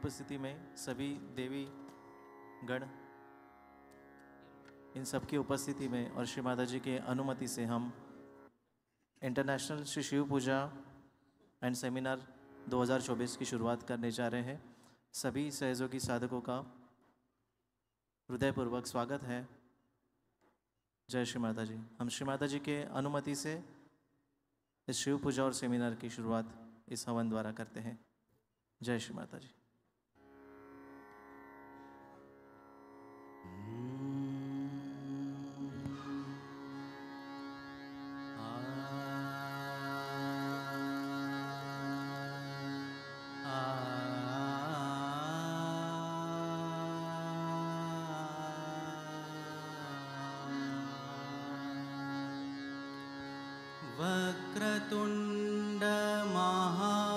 उपस्थिति में सभी देवी गण, इन सबकी उपस्थिति में और श्री माता जी के अनुमति से हम इंटरनेशनल श्री शिव पूजा एंड सेमिनार 2024 की शुरुआत करने जा रहे हैं। सभी सहयोगी साधकों का हृदयपूर्वक स्वागत है। जय श्री माता जी। हम श्री माता जी के अनुमति से इस शिव पूजा और सेमिनार की शुरुआत इस हवन द्वारा करते हैं। जय श्री माता जी। वक्रतुंड महाकाय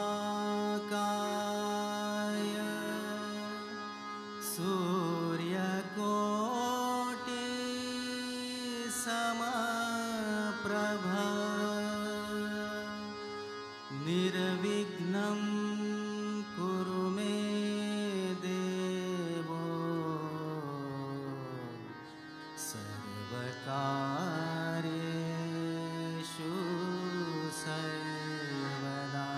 सूर्यकोटि समप्रभ निर्विघ्नं कुरु मे देवो सर्वकार्येषु सर्वदा।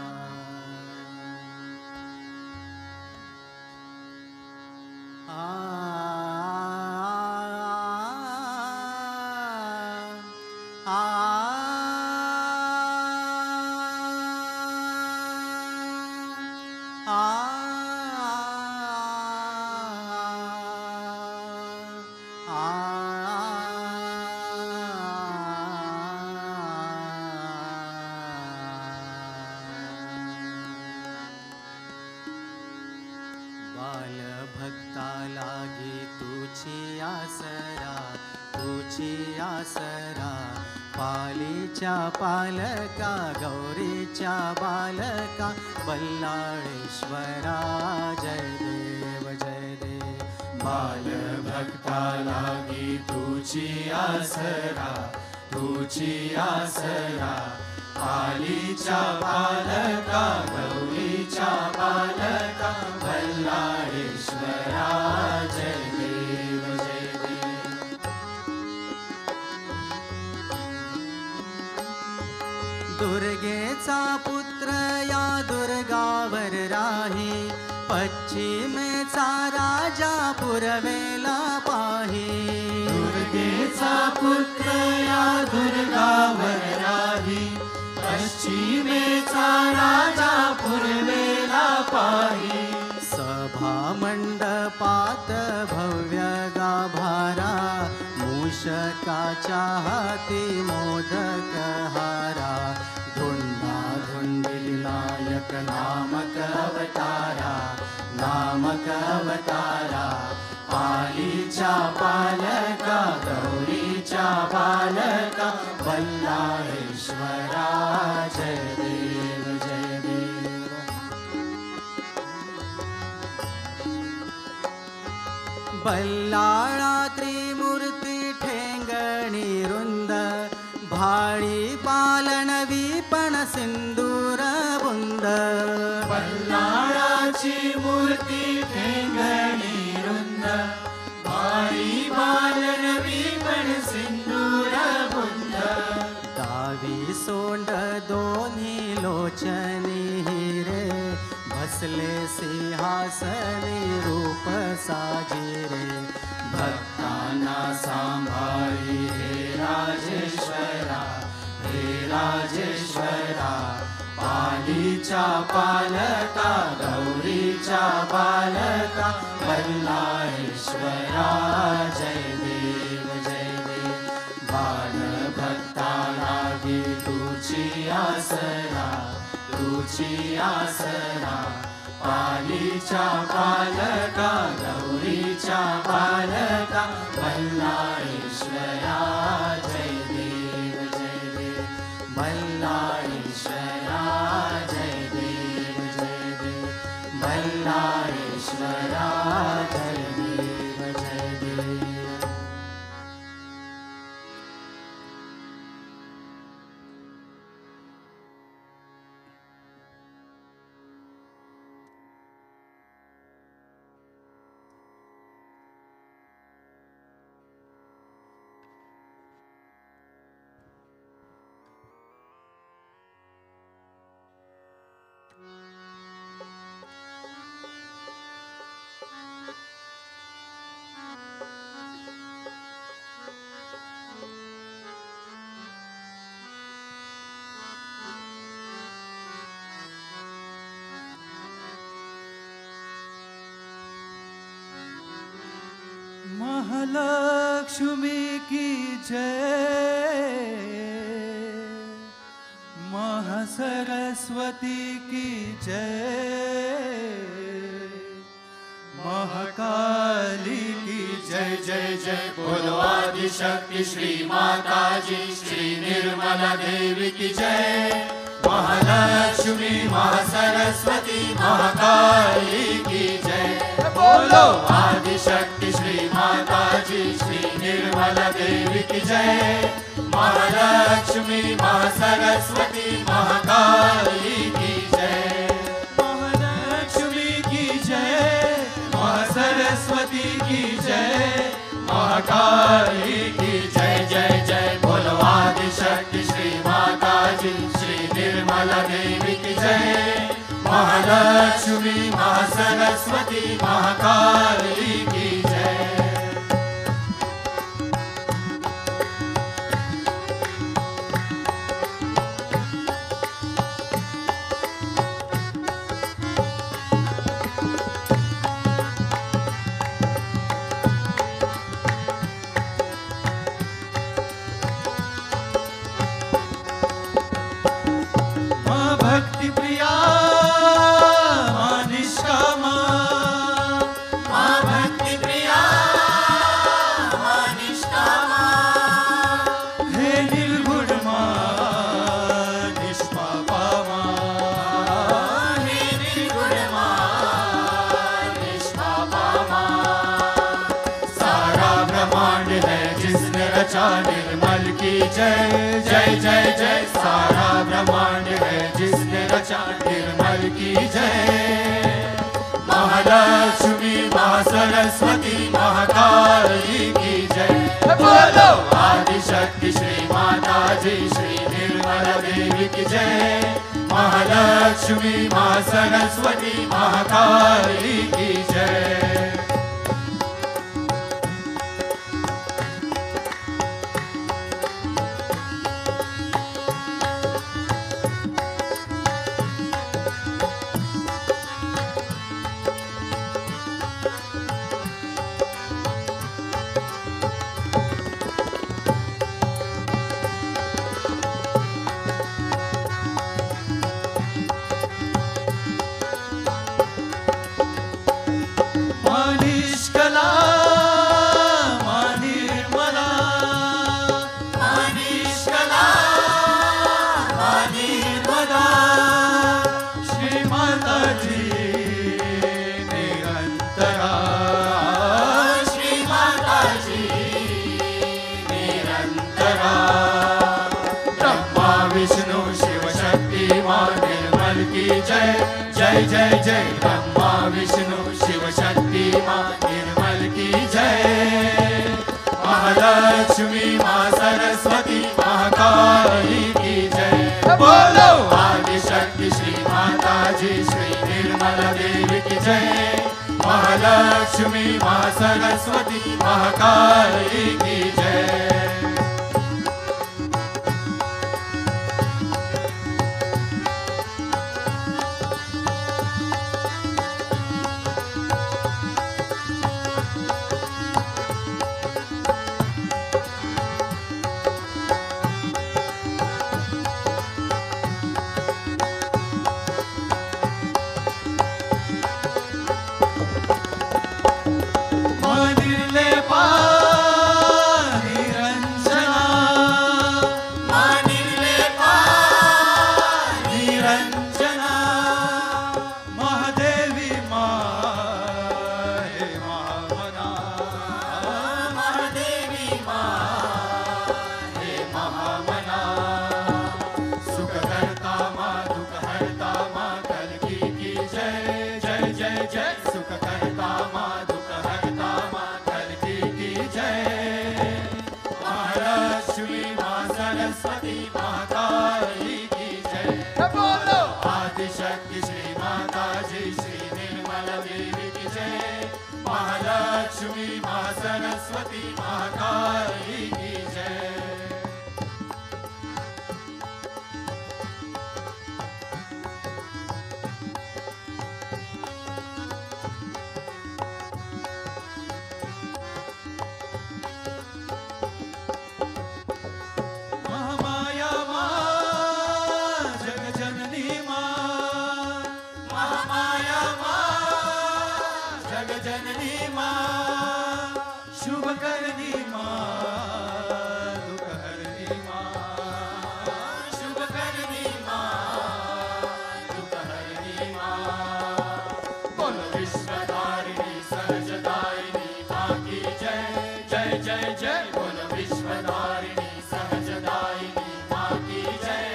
बाल भक्ता लागी तुझी आसरा, तुझी आसरा, पालीच्या पालका गौरीच्या बालका बल्लाळेश्वरा जय देव जय देव। बाल भक्ता लागी तुझी आसरा, तुझी आसरा, पालीच्या बालका गौरीच्या बालका बल्लाळेश्वरा जय देव जय देव। दुर्गेचा पुत्र या दुर्गावर राही, पश्चिमेचा राजा पुरवेला पाही। दुर्गेचा पुत्र या दुर्गावर राही, पश्चिमेचा राजा पुरवेला पाही। सभा मंडपात भव्य गाभारा, मूषकाच्या हाती मोदक हारा। धुंडा धुंडी नायक नामक अवतारा, नामक अवतारा, पालीच्या पालका गौरीच्या बालका बल्लाळेश्वरा जय देव जय देव। बल्लाळा त्रिमूर्ती ठेंगणी रुंद, भाळी पालनवी पण सिंदूर बुंद। बल्लाळाची मूर्ती ठेंगणी रुंद, भाळी पालनवी पण सिंदूर बुंद। डावी सोंड दोन्ही लोचनी हिरे, बसले सिंहासनी रूप साजिरे। भक्तांना सांभाळी हे राजेश्वरा, हे राजेश्वरा, पालीच्या पालका गौरीच्या बालका बल्लाळेश्वरा जय देव जय देव। बाल भक्ता लागी तुझी आसरा, तुझी आसरा, पालीच्या पालका गौरीच्या बालका बल्लाळेश्वरा जय देव जय देव। बल्लाळेश्वरा जय देव जय देव। बल्लाळेश्वरा जय देव जय देव। महालक्ष्मी की जय, महासरस्वती की जय, महाकाली की जय जय जय बोलो आदिशक्ति श्री माता जी श्री निर्मला देवी की जय। महालक्ष्मी महासरस्वती महाकाली की जय। बोलो आदिशक्ति श्री माता जी श्री निर्मला देवी की जय। महालक्ष्मी महासरस्वती महाकाली की जय। महालक्ष्मी की जय, महासरस्वती की जय, महाकाली की जय जय जय बोलो आदिशक्ति श्री माता जी श्री निर्मला देवी की जय। महालक्ष्मी महासरस्वती महाकाली की जय। भक्ति प्रिया माँ निष्कामा, माँ भक्ति प्रिया माँ निष्कामा, हे निर्गुण माँ निष्पापा माँ, हे निर्गुण माँ निष्पापा माँ। सारा ब्रह्मांड है जिसने रचा निर्मल की जय जय जय जय। सारा ब्रह्मांड है जिसने रचा निर्मल की जय। महालक्ष्मी महासरस्वती महाकाली की जय। बोलो आदिशक्ति श्री माता जी श्री निर्मला देवी की जय। महालक्ष्मी महासरस्वती महाकाली की जय। जय जय जय ब्रह्मा विष्णु शिव शक्ति माँ निर्मल की जय। महालक्ष्मी माँ सरस्वती महाकाली की जय। बोलो आदिशक्ति श्री माता जी श्री निर्मला देवी की जय। महालक्ष्मी माँ सरस्वती महाकाली की जय। आदिशक्ति श्री माता जी श्री निर्मला देवी की जय। महालक्ष्मी माँ सरस्वती महाकाली की जय। जगजननी माँ, शुभ करनी माँ, दुख हरनी माँ, शुभ करनी माँ, दुख हरनी माँ। बोलो विश्वधारिणी सहजदायिनी माँ की जय, जय जय जय। बोलो विश्वधारिणी सहजदायिनी माँ की जय।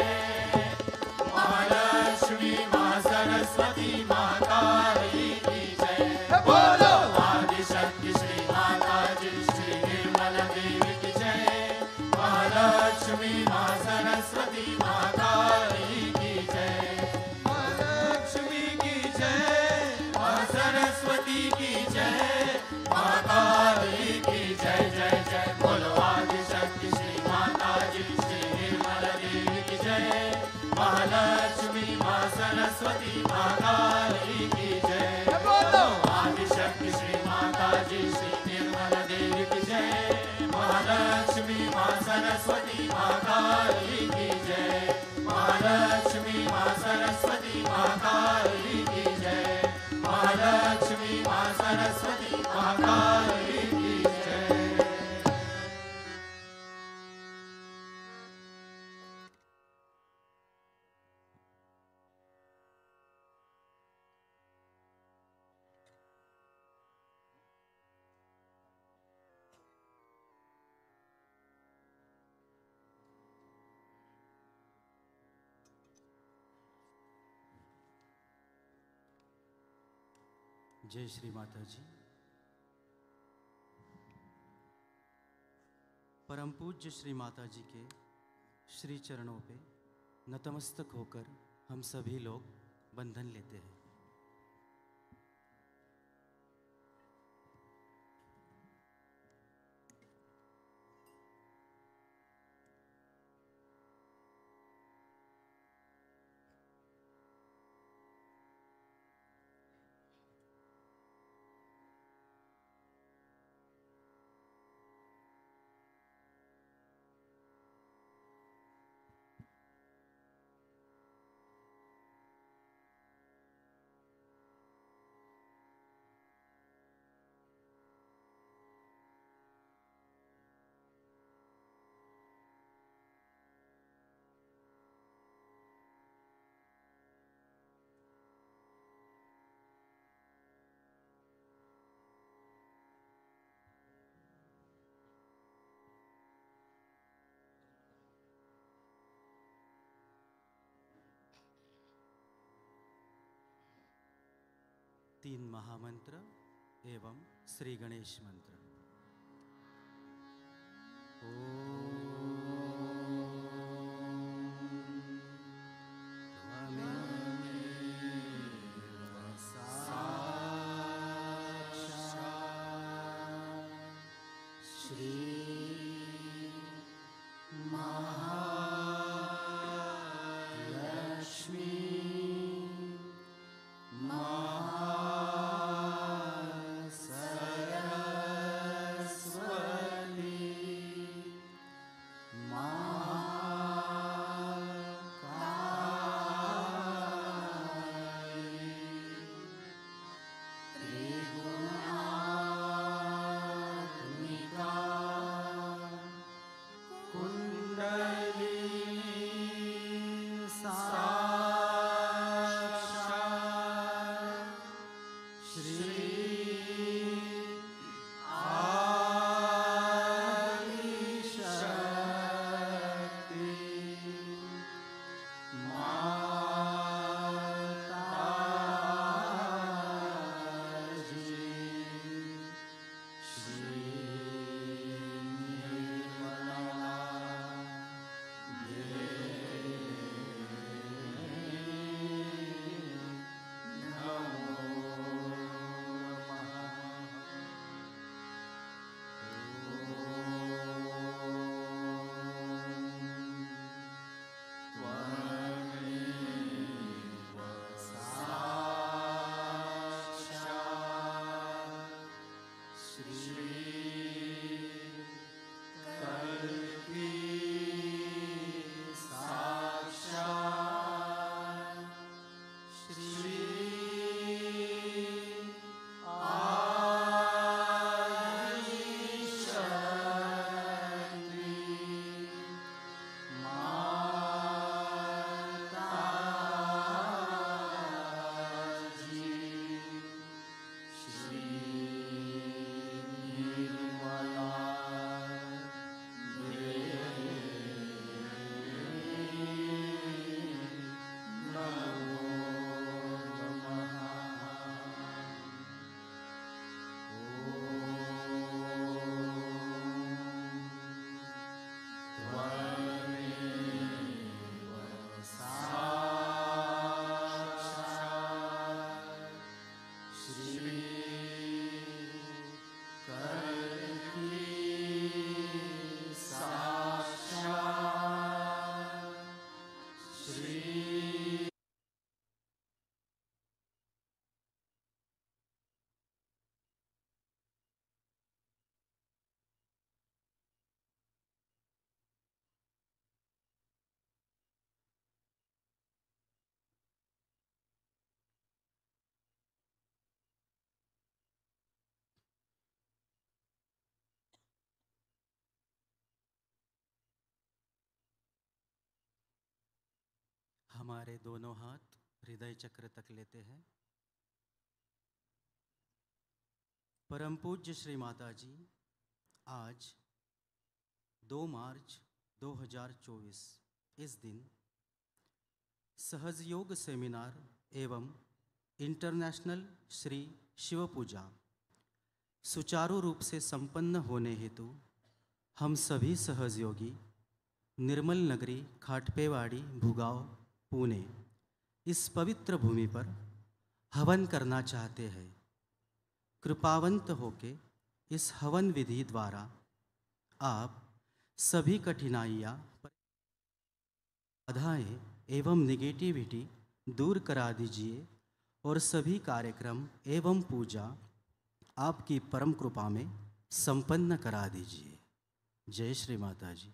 महालक्ष्मी माँ सरस्वती माँ काली की जय। बोलो आदिशक्ति श्री माता जी श्री निर्मल देवी की जय। महालक्ष्मी माँ सरस्वती माँ काली की जय। महालक्ष्मी की जय, माँ सरस्वती की जय, माँ काली की जय जय जय। बोलो आदिशक्ति श्री माता जी श्री निर्मल देवी की जय। महालक्ष्मी माँ सरस्वती माँ काली की जय। बोलो आदिशक्ति श्री माता जी श्री निर्मल देवी की जय। महालक्ष्मी माँ सरस्वती माँ काली की जय। महालक्ष्मी माँ सरस्वती माँ काली की जय। महालक्ष्मी माँ सरस्वती माँ काली की जय। जय श्री माता जी। परम पूज्य श्री माता जी के श्री चरणों पे नतमस्तक होकर हम सभी लोग बंधन लेते हैं। तीन महामंत्र एवं श्री गणेश मंत्र। हमारे दोनों हाथ हृदय चक्र तक लेते हैं। परम पूज्य श्री माता जी आज 2 मार्च 2024 इस दिन सहज योग सेमिनार एवं इंटरनेशनल श्री शिव पूजा सुचारू रूप से संपन्न होने हेतु हम सभी सहयोगी निर्मल नगरी खाटपेवाड़ी भूगांव पुणे इस पवित्र भूमि पर हवन करना चाहते हैं। कृपावंत होके इस हवन विधि द्वारा आप सभी कठिनाइयाँ, बाधाएं एवं निगेटिविटी दूर करा दीजिए और सभी कार्यक्रम एवं पूजा आपकी परम कृपा में संपन्न करा दीजिए। जय श्री माता जी।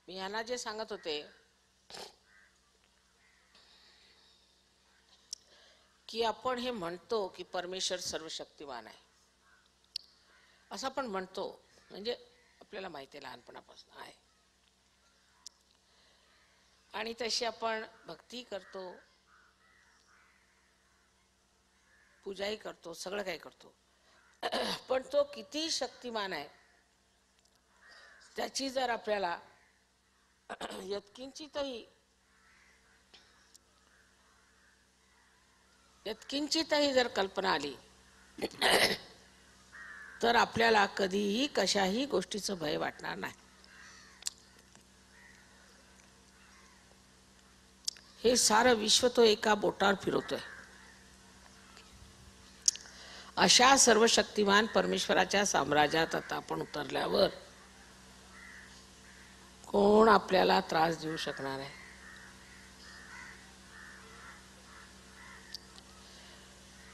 मी यांना जे सांगत होते की आपण हे म्हणतो की परमेश्वर सर्वशक्तिमान आहे, असं आपण म्हणतो, म्हणजे आपल्याला माहिती आहे लहानपणापासून आहे, आणि तशी आपण भक्ती करतो, पूजाही करतो, सगळं काही करतो, पण तो किती शक्तिमान आहे त्याची जर आपल्याला यत्किंचितही जर कल्पना आली तर आपल्याला कधीही कशाही गोष्टीचं भय वाटणार नाही। हे सारं विश्व तो एका बोटावर फिरवतोय। अशा सर्वशक्तिमान परमेश्वराच्या साम्राज्यात आता आपण उतरल्यावर कोण आपल्याला त्रास देऊ शकणार आहे?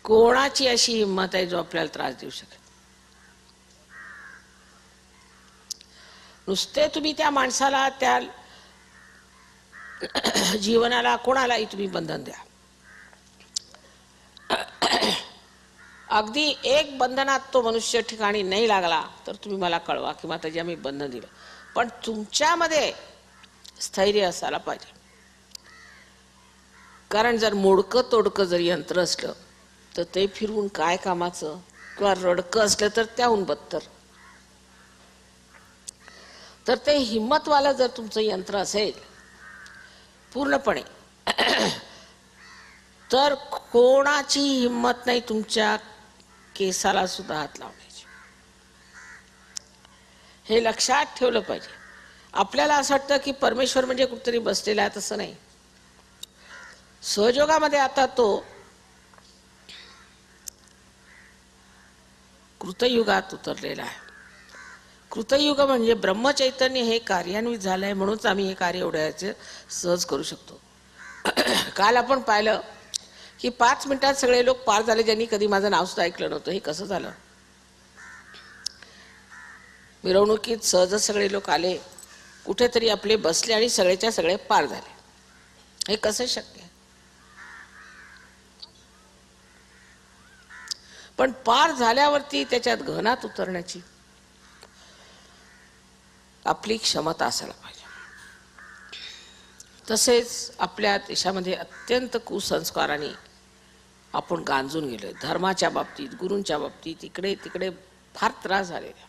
कोणाची अशी हिम्मत आहे जो आपल्याला त्रास देऊ शकेल? नुसते तुम्ही त्या माणसाला, त्या जीवनाला, कोणालाही तुम्ही बंधन द्या, अगदी एक बंधनात तो मनुष्य ठिकाणी नाही लागला तर तुम्ही मला कळवा की माताजी आम्ही बंधन दिलं, पण तुमच्यामध्ये स्थैर्य असायला पाहिजे। कारण जर मोडकं तोडकं जरी यंत्र असलं तर ते फिरवून काय कामाचं, किंवा रडकं असलं तर त्याहून बदतर। तर ते हिम्मतवालं जर तुमचं यंत्र असेल पूर्णपणे, तर कोणाची हिम्मत नाही तुमच्या केसाला सुद्धा हात लावण्याची। हे लक्षात ठेवलं पाहिजे। आपल्याला असं वाटतं की परमेश्वर म्हणजे कुठेतरी बसलेला आहे, तसं नाही। सहयोगामध्ये आता तो कृतयुगात उतरलेला आहे। कृतयुग म्हणजे ब्रह्मचैतन्य हे कार्यान्वित झालंय, म्हणूनच आम्ही हे कार्य एवढ्याचे सहज करू शकतो। काल आपण पाहिलं की 5 मिनिटात सगळे लोक पार झाले, ज्यांनी कधी माझं नाव सुद्धा ऐकलं नव्हतं। हे कसं झालं? मिरवणुकीत सहज सगळे लोक आले, कुठेतरी आपले बसले आणि सगळेच्या सगळे पार झाले। हे कसं शक्य आहे? पण पार झाल्यावरती त्याच्यात घनात उतरण्याची आपली क्षमता असायला पाहिजे। तसेच आपल्या देशामध्ये अत्यंत कुसंस्काराने आपण गांजून गेलोय. धर्माच्या बाबतीत, गुरूंच्या बाबतीत इकडे तिकडे फार त्रास झालेला.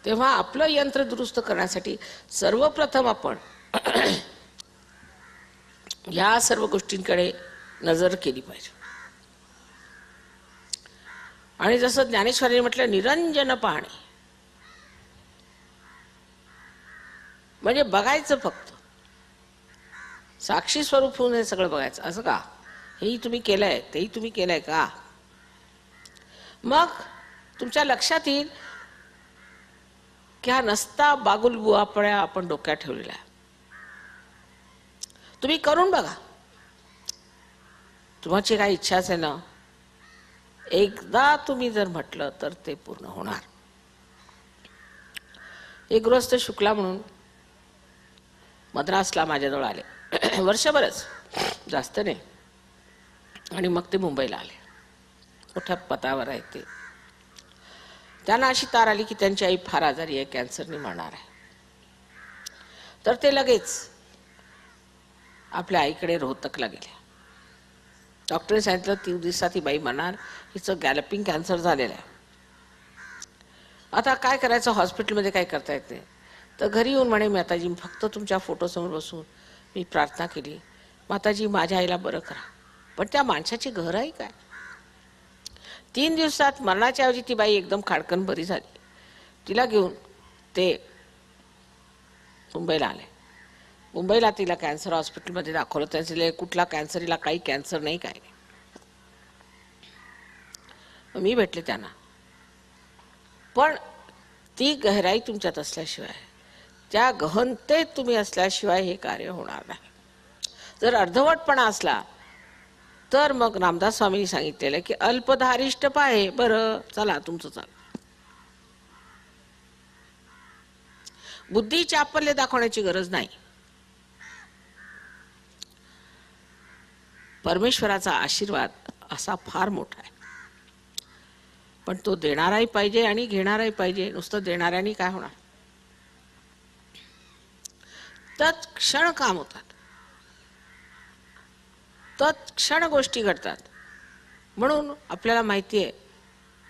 तेव्हा आपलं यंत्र दुरुस्त करण्यासाठी सर्वप्रथम आपण या सर्व गोष्टींकडे नजर केली पाहिजे. आणि जसं ज्ञानेश्वरांनी म्हटलं, निरंजन पाहणे म्हणजे बघायचं, फक्त साक्षी स्वरूप होऊन हे सगळं बघायचं. असं का, हेही तुम्ही केलंय, तेही तुम्ही केलंय का? मग तुमच्या लक्षात येईल की हा नसता बागुलबुवापळ्या आपण डोक्यात ठेवलेला आहे. तुम्ही करून बघा. तुमची काही इच्छाच आहे ना, एकदा तुम्ही जर म्हटलं तर ते पूर्ण होणार. एक गृहस्थ शुक्ला म्हणून मद्रासला माझ्याजवळ आले. वर्षभरच, जास्त नाही. आणि मग ते मुंबईला आले. मोठ्या पदावर आहेत ते. त्यांना अशी तार आली की त्यांची आई फार आजारी आहे, कॅन्सरने मरणार आहे. तर ते लगेच आपल्या आईकडे रोहतकला गेले. डॉक्टरने सांगितलं 3 दिवसात ही बाई मरणार, हिचं गॅलपिंग कॅन्सर झालेलं आहे. आता काय करायचं, हॉस्पिटलमध्ये काय करता येत नाही. तर घरी येऊन म्हणे, माताजी फक्त तुमच्या फोटोसमोर बसून मी प्रार्थना केली, माताजी माझ्या आईला बरं करा. पण त्या माणसाची गहराई काय. 3 दिवसात मरणाच्या ऐवजी ती बाई एकदम खाडकन बरी झाली. तिला घेऊन ते मुंबईला आले. मुंबईला तिला कॅन्सर हॉस्पिटलमध्ये दाखवलं. त्यांचे कुठला कॅन्सर, हिला काही कॅन्सर नाही, काय नाही. मी भेटले त्यांना. पण ती गहराई तुमच्यात असल्याशिवाय, त्या गहनतेत तुम्ही असल्याशिवाय हे कार्य होणार नाही. जर अर्धवटपणा असला तर मग रामदास स्वामींनी सांगितलेलं की अल्पधारिष्ट पाहे, बरं चला तुमचं चला. बुद्धी चापल्य दाखवण्याची गरज नाही. परमेश्वराचा आशीर्वाद असा फार मोठा आहे, पण तो देणाराही पाहिजे आणि घेणाराही पाहिजे. नुसतं देणाऱ्याने काय होणार. तत्क्षण काम होतात, तत्क्षण गोष्टी घडतात. म्हणून आपल्याला माहिती आहे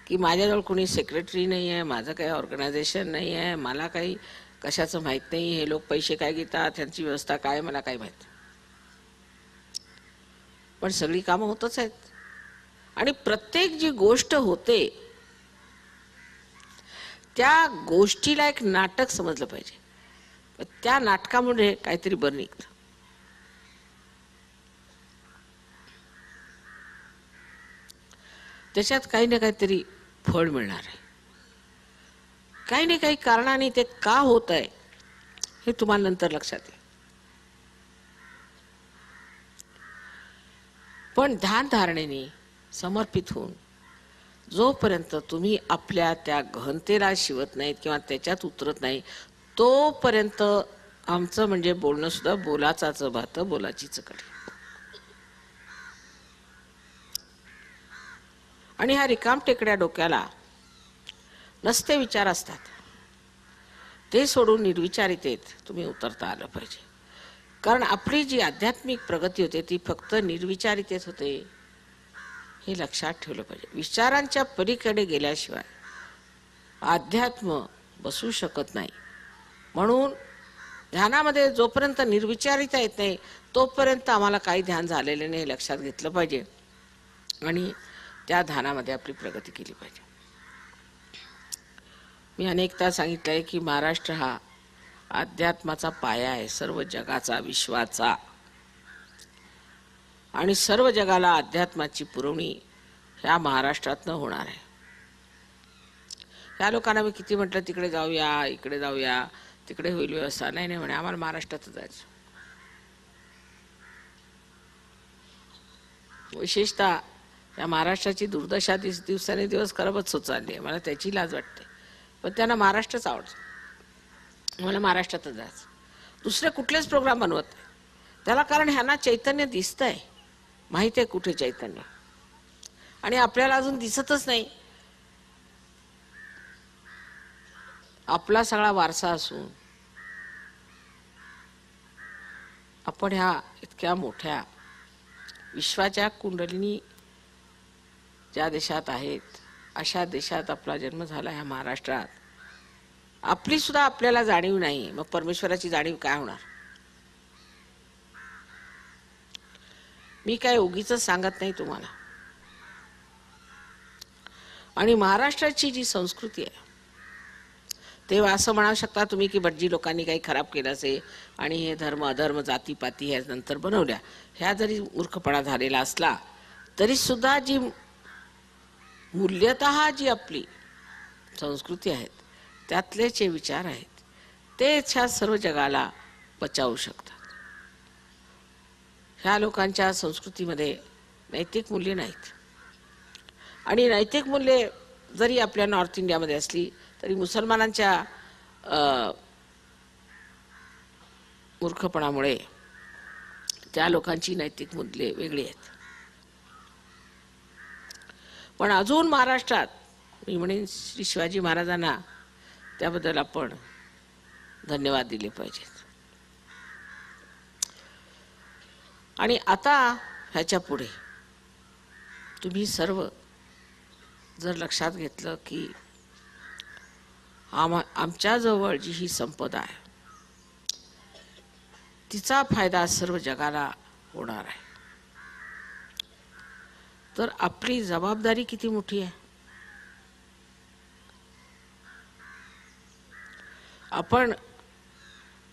की माझ्याजवळ कोणी सेक्रेटरी नाही आहे, माझं काही ऑर्गनायझेशन नाही आहे, मला काही कशाचं माहीत नाही, हे लोक पैसे काय घेतात, त्यांची व्यवस्था काय, मला काही माहीत. पण सगळी कामं होतच आहेत. आणि प्रत्येक जी गोष्ट होते त्या गोष्टीला एक नाटक समजलं पाहिजे. त्या नाटकामुळे काहीतरी बरं निघतं. त्याच्यात काही ना काहीतरी फळ मिळणार आहे. काही ना काही कारणाने ते का होत आहे हे तुम्हाला नंतर लक्षात येईल. पण ध्यान धारणेने समर्पित होऊन जोपर्यंत तुम्ही आपल्या त्या गहनतेला शिवत नाहीत किंवा त्याच्यात उतरत नाही, तोपर्यंत आमचं म्हणजे बोलणं सुद्धा बोलाचाच भात बोलाचीच कडी. आणि ह्या रिकामटेकड्या डोक्याला नसते विचार असतात, ते सोडून निर्विचारितेत तुम्ही उतरता आलं पाहिजे. कारण आपली जी आध्यात्मिक प्रगती होते ती फक्त निर्विचारितेत होते, हे लक्षात ठेवलं पाहिजे. विचारांच्या पलीकडे गेल्याशिवाय अध्यात्म बसू शकत नाही. म्हणून ध्यानामध्ये जोपर्यंत निर्विचारिता येत नाही तोपर्यंत आम्हाला काही ध्यान झालेले नाही, हे लक्षात घेतलं पाहिजे. आणि त्या ध्यानामध्ये आपली प्रगती केली पाहिजे. मी अनेकदा सांगितलं आहे की महाराष्ट्र हा अध्यात्माचा पाया आहे, सर्व जगाचा, विश्वाचा. आणि सर्व जगाला अध्यात्माची पुरवणी ह्या महाराष्ट्रातनं होणार आहे. ह्या लोकांना मी किती म्हटलं तिकडे जाऊया, इकडे जाऊया, तिकडे होईल व्यवस्था. नाही म्हणे, आम्हाला महाराष्ट्रातच जायचं. विशेषतः या महाराष्ट्राची दुर्दशा दिवसाने दिवस खराबच होत चालली आहे. मला त्याची लाज वाटते. पण त्यांना महाराष्ट्रच आवडतं. मला महाराष्ट्रातच जायचं. दुसरे कुठलेच प्रोग्राम बनवत नाही त्याला. कारण ह्यांना चैतन्य दिसतंय, माहित आहे कुठे चैतन्य, आणि आपल्याला अजून दिसतच नाही. आपला सगळा वारसा असून आपण ह्या इतक्या मोठ्या विश्वाच्या कुंडलिनी ज्या देशात आहेत अशा देशात आपला जन्म झाला, ह्या महाराष्ट्रात. आपली सुद्धा आपल्याला जाणीव नाही, मग परमेश्वराची जाणीव काय होणार? मी काय उगीच सांगत नाही तुम्हाला. आणि महाराष्ट्राची जी संस्कृती आहे, तेव्हा असं म्हणू शकता तुम्ही की भटजी लोकांनी काही खराब केलं असेल आणि हे धर्म अधर्म जातीपाती ह्या नंतर बनवल्या, ह्या जरी मूर्खपणा झालेला असला तरी सुद्धा जी मूल्यतः जी आपली संस्कृती आहेत त्यातले जे विचार आहेत ते ह्या सर्व जगाला बचावू शकतात. ह्या लोकांच्या संस्कृतीमध्ये नैतिक मूल्ये नाहीत. आणि नैतिक मूल्ये जरी आपल्या नॉर्थ इंडियामध्ये असली तरी मुसलमानांच्या मूर्खपणामुळे त्या लोकांची नैतिक मूल्ये वेगळी आहेत. पण अजून महाराष्ट्रात मी म्हणेन श्री शिवाजी महाराजांना त्याबद्दल आपण धन्यवाद दिले पाहिजेत. आणि आता ह्याच्या पुढे तुम्ही सर्व जर लक्षात घेतलं की आमच्याजवळ जी ही संपदा आहे तिचा फायदा सर्व जगाला होणार आहे, तर आपली जबाबदारी किती मोठी आहे. आपण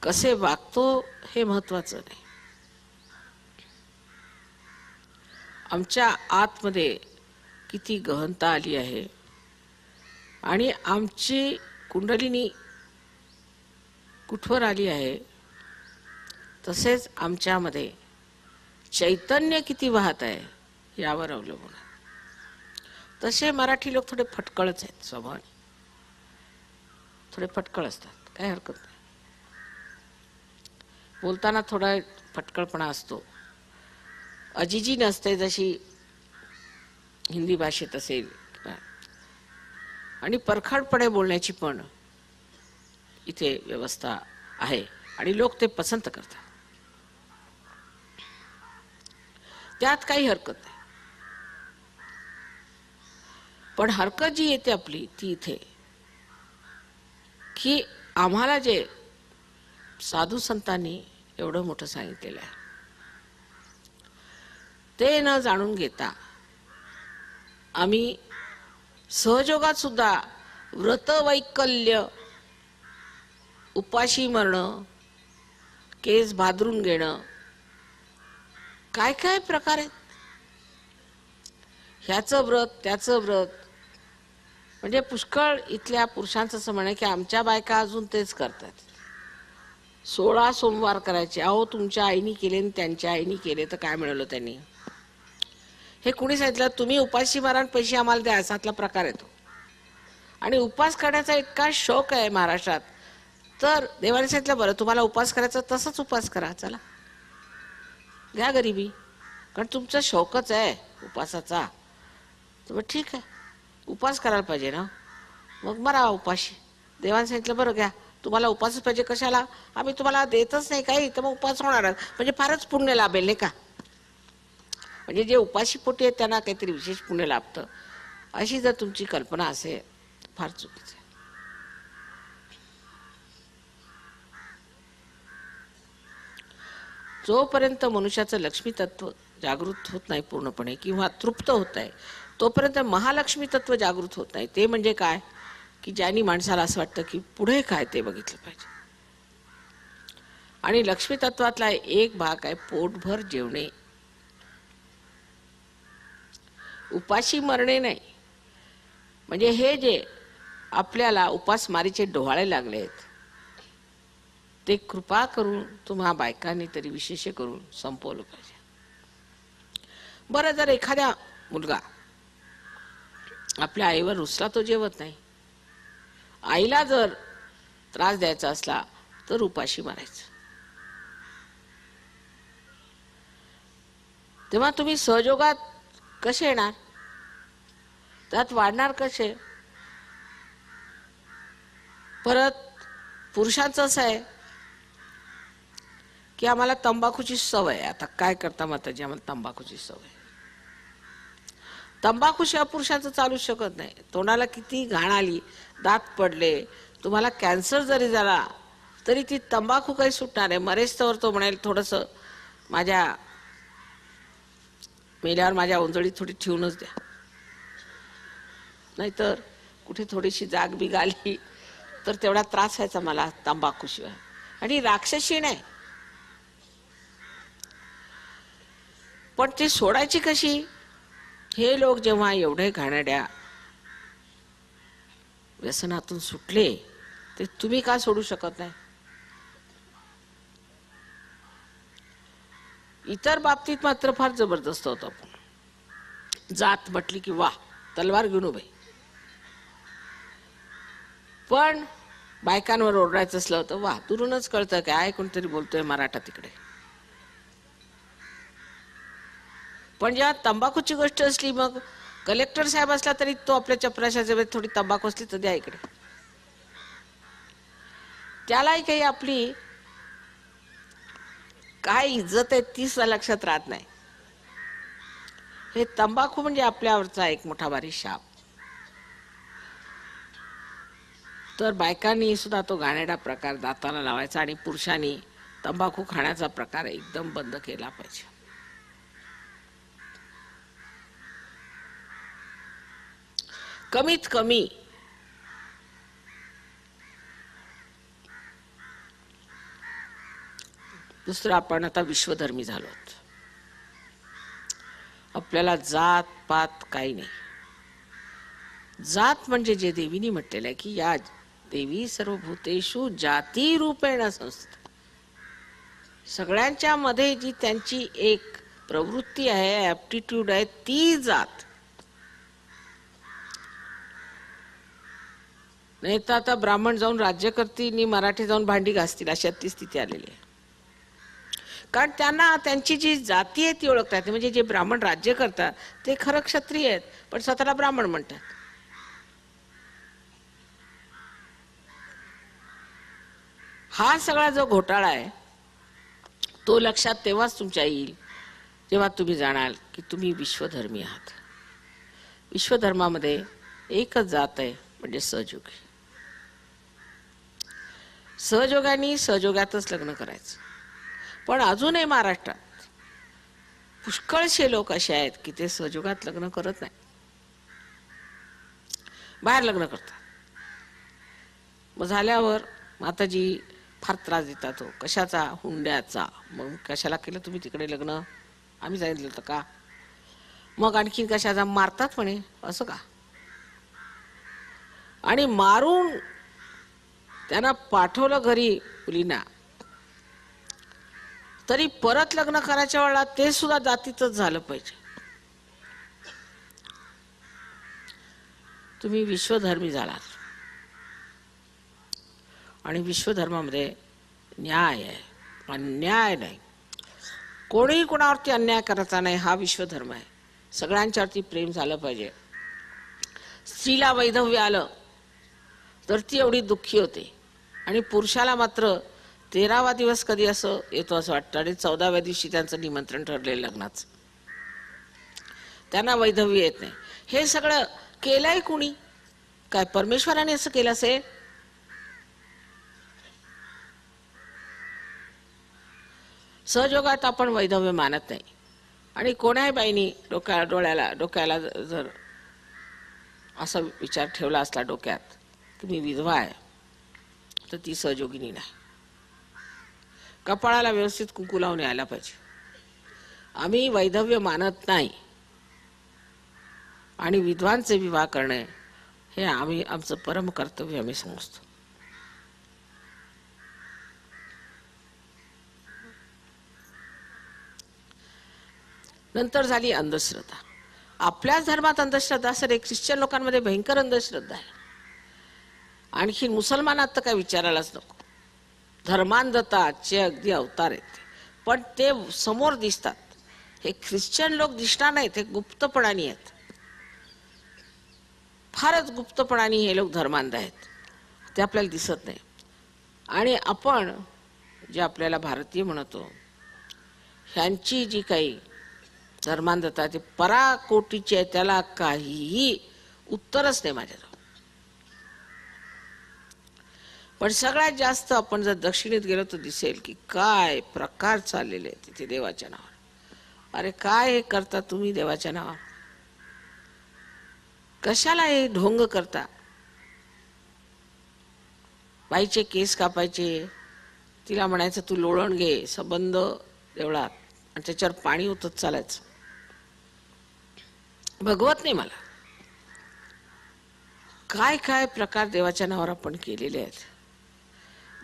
कसे वागतो हे महत्त्वाचं नाही, आमच्या आतमध्ये किती गहनता आली आहे आणि आमची कुंडलिनी कुठवर आली आहे, तसेच आमच्यामध्ये चैतन्य किती वाहत आहे यावर अवलंबून आहे. तसे मराठी लोक थोडे फटकळच आहेत, स्वभावाने थोडे फटकळ असतात, काही हरकत नाही. बोलताना थोडा फटकळपणा असतो, अजिजी नसते जशी हिंदी भाषेत असेल, आणि परखडपणे बोलण्याची पण इथे व्यवस्था आहे आणि लोक ते पसंत करतात, त्यात काही हरकत नाही. पण हरकत जी येते आपली ती इथे की आम्हाला जे साधू संतांनी एवढं मोठं सांगितलेलं आहे ते न जाणून घेता आम्ही सहयोगात सुद्धा व्रतवैकल्य, उपाशी मरणं, केस भादरून घेणं, काय काय प्रकार आहेत. ह्याचं व्रत त्याचं व्रत, म्हणजे पुष्कळ इथल्या पुरुषांचं असं म्हणे की आमच्या बायका अजून तेच करतात. 16 सोमवार करायचे. अहो तुमच्या आईनी केले आणि त्यांच्या आईनी केले तर काय मिळवलं त्यांनी? हे कुणी सांगितलं? तुम्ही उपाशी मारा आणि पैसे आम्हाला द्या, असातला प्रकार येतो. आणि उपास करण्याचा इतका शौक आहे महाराष्ट्रात, तर देवाने सांगितलं बरं तुम्हाला उपास करायचा तसंच उपास करा, चला घ्या गरिबी, कारण तुमचा शौकच आहे उपासाचा. तर ठीक आहे, उपास करायला पाहिजे ना, मग मरा उपाशी. देवाने सांगितलं बरं घ्या, तुम्हाला उपासच पाहिजे, कशाला? आम्ही तुम्हाला देतच नाही काही, तर मग उपास होणार, म्हणजे फारच पुण्य लाभेल नाही का? म्हणजे जे उपाशी पोटी आहेत त्यांना काहीतरी विशेष पुण्य लाभतं, अशी जर तुमची कल्पना असेल फार चुकीचं आहे. जोपर्यंत मनुष्याचं लक्ष्मी तत्व जागृत होत नाही पूर्णपणे किंवा तृप्त होत आहे, तोपर्यंत महालक्ष्मी तत्व जागृत होत नाही. ते म्हणजे काय की ज्यांनी माणसाला असं वाटतं की पुढे काय ते बघितलं पाहिजे. आणि लक्ष्मी तत्वातला एक भाग आहे पोटभर जेवणे, उपाशी मरणे नाही. म्हणजे हे जे आपल्याला उपासमारीचे डोहाळे लागले आहेत ते कृपा करून तुम्हा बायकांनी तरी विशेष करून संपवलं पाहिजे. बरं, जर एखाद्या मुलगा आपल्या आईवर रुसला, तो जेवत नाही, आईला जर त्रास द्यायचा असला तर उपाशी मारायचं. तेव्हा तुम्ही सहयोगात कसे येणार, त्यात वाढणार कसे? परत पुरुषांचं असं आहे की आम्हाला तंबाखूची सवय आहे. आता काय करता माताजी, आम्हाला तंबाखूची सवय. तंबाखूशिवाय पुरुषाचं चालू शकत नाही. तोंडाला किती घाण आली, दात पडले, तुम्हाला कॅन्सर जरी झाला तरी ती तंबाखू काही सुटणार आहे. मरेस्तवर तो म्हणेल थोडंसं माझ्या मेल्यावर माझ्या ओंजळीत थोडी ठेवूनच द्या, नाहीतर कुठे थोडीशी जाग बिग आली तर तेवढा त्रास व्हायचा मला तंबाखूशिवाय. आणि राक्षसी नाही, पण ती सोडायची कशी? हे लोक जेव्हा एवढे घाणेरड्या व्यसनातून सुटले ते तुम्ही का सोडू शकत नाही? इतर बाबतीत मात्र फार जबरदस्त होतो आपण. जात म्हटली की वा तलवार घेऊन उभे, पण बायकांवर ओरडायचं असलं तर वा दुरूनच कळतं काय कोणतरी बोलतोय मराठा तिकडे. पण जेव्हा तंबाखूची गोष्ट असली, मग कलेक्टर साहेब असला तरी तो आपल्या चपराशा जवळ थोडी तंबाखू असली तर द्या इकडे, त्यालाही काही आपली काय इज्जत आहे ती सुद्धा लक्षात राहत नाही. हे तंबाखू म्हणजे आपल्यावरचा एक मोठा भारी शाप. तर बायकांनी सुद्धा तो घाणेरडा प्रकार दाताला लावायचा आणि पुरुषांनी तंबाखू खाण्याचा प्रकार एकदम बंद केला पाहिजे. कमीत कमी दुसरं, आपण आता विश्वधर्मी झालो. आपल्याला जात पात काही नाही. जात म्हणजे जे देवीनी म्हटलेलं आहे की या देवी सर्वभूतेषु जाती रूपेण संस्थिता. सगळ्यांच्या मध्ये जी त्यांची एक प्रवृत्ती आहे, ऍप्टिट्यूड आहे, ती जात. नाही तर आता ब्राह्मण जाऊन राज्य करतील आणि मराठी जाऊन भांडी घासतील अशी ती स्थिती आलेली आहे. कारण त्यांना त्यांची जी जाती आहे ती ओळखतात. म्हणजे जे ब्राह्मण राज्य करतात ते खरं क्षत्रिय आहेत पण स्वतःला ब्राह्मण म्हणतात. हा सगळा जो घोटाळा आहे तो लक्षात तेव्हाच तुमच्या येईल जेव्हा तुम्ही जाणाल की तुम्ही विश्वधर्मी आहात. विश्वधर्मामध्ये एकच जात आहे म्हणजे सहयोगी. सहयोगाने सहयोगातच लग्न करायचं. पण अजूनही महाराष्ट्रात पुष्कळशे लोक असे आहेत की ते सहयोगात लग्न करत नाही, बाहेर लग्न करतात. मग झाल्यावर माताजी फार त्रास देतात. हो कशाचा? हुंड्याचा. मग कशाला केलं तुम्ही तिकडे लग्न? आम्ही सांगितलं होतं का? मग आणखीन कशाचा? मारतात म्हणे. असं का? आणि मारून त्यांना पाठवलं घरी मुलींना, तरी परत लग्न करायच्या वेळेला ते सुद्धा जातीतच झालं पाहिजे. तुम्ही विश्वधर्मी झालात आणि विश्वधर्मामध्ये न्याय आहे, अन्याय नाही. कोणीही कोणावरती अन्याय करायचा नाही, हा विश्वधर्म आहे. सगळ्यांच्यावरती प्रेम झालं पाहिजे. स्त्रीला वैधव्य आलं तर ती एवढी दुःखी होते आणि पुरुषाला मात्र 13वा दिवस कधी असं येतो असं वाटतं आणि 14व्या दिवशी त्यांचं निमंत्रण ठरलेलं लग्नाचं. त्यांना वैधव्य येत नाही. हे सगळं केलंय कुणी? काय परमेश्वराने असं केलं असेल? सहयोगात आपण वैधव्य मानत नाही. आणि कोणाही बाईनी डोक्याला जर असा विचार ठेवला असला डोक्यात की मी विधवा आहे तर ती सहयोगिनी नाही. कपाळाला व्यवस्थित कुंकू लावून यायला पाहिजे. आम्ही वैधव्य मानत नाही आणि विधवांचे विवाह करणे हे आमचं परम कर्तव्य आम्ही समजतो. नंतर झाली अंधश्रद्धा. आपल्याच धर्मात अंधश्रद्धा सर, ख्रिश्चन लोकांमध्ये भयंकर अंधश्रद्धा आहे. आणखी मुसलमानात तर काय विचारायलाच नको. धर्मांधताचे अगदी अवतार आहेत, पण ते समोर दिसतात. हे ख्रिश्चन लोक दिसणार नाहीत, हे गुप्तपणाने आहेत. फारच गुप्तपणाने हे लोक धर्मांध आहेत, ते आपल्याला दिसत नाही. आणि आपण जे आपल्याला भारतीय म्हणतो, ह्यांची जी काही धर्मांधता ती पराकोटीची आहे, त्याला काहीही उत्तरच नाही माझ्याजवळ. पण सगळ्यात जास्त आपण जर दक्षिणेत गेलो तर दिसेल की काय प्रकार चाललेले आहेत तिथे देवाच्या नावावर. अरे काय हे करता तुम्ही देवाच्या नावावर? कशाला हे ढोंग करता? बाईचे केस कापायचे, तिला म्हणायचं तू लोळण घे संबंध देवळात, आणि त्याच्यावर पाणी ओतत चालायचं. भगवत नाही मला. काय काय प्रकार देवाच्या नावावर आपण केलेले आहेत.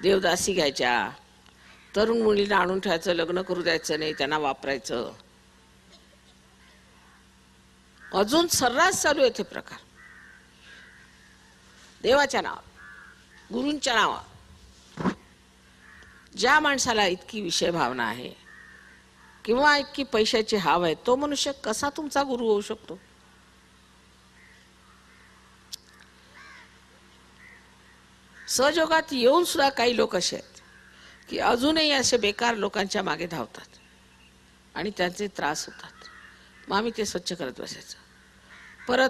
देवदासी घ्यायच्या, तरुण मुलीला आणून ठेवायचं, लग्न करू द्यायचं नाही, त्यांना वापरायचं. अजून सर्रास चालू आहे ते प्रकार देवाच्या नावावर, गुरूंच्या नावावर. ज्या माणसाला इतकी विषय भावना आहे किंवा इतकी पैशाची हाव आहे, तो मनुष्य कसा तुमचा गुरु होऊ शकतो? सहयोगात येऊन सुद्धा काही लोक असे आहेत की अजूनही असे बेकार लोकांच्या मागे धावतात आणि त्यांचे त्रास होतात. मग आम्ही ते स्वच्छ करत बसायचं. परत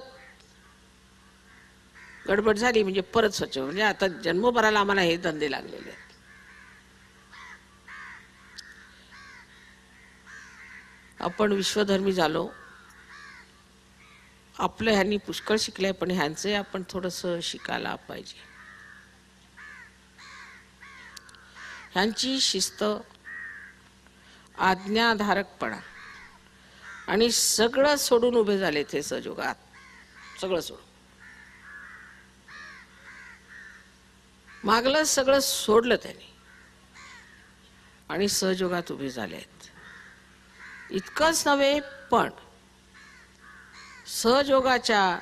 गडबड झाली म्हणजे परत स्वच्छ. म्हणजे आता जन्मभराला आम्हाला हे धंदे लागलेले आहेत. आपण विश्वधर्मी झालो, आपलं ह्यांनी पुष्कळ शिकलंय, पण ह्यांचे आपण थोडंसं शिकायला पाहिजे. ह्यांची शिस्त, आज्ञाधारकपणा आणि सगळं सोडून उभे झाले ते सहयोगात. सगळं सोडून मागलं सगळं सोडलं त्यांनी आणि सहयोगात उभे झाले आहेत. इतकंच नव्हे, पण सहयोगाच्या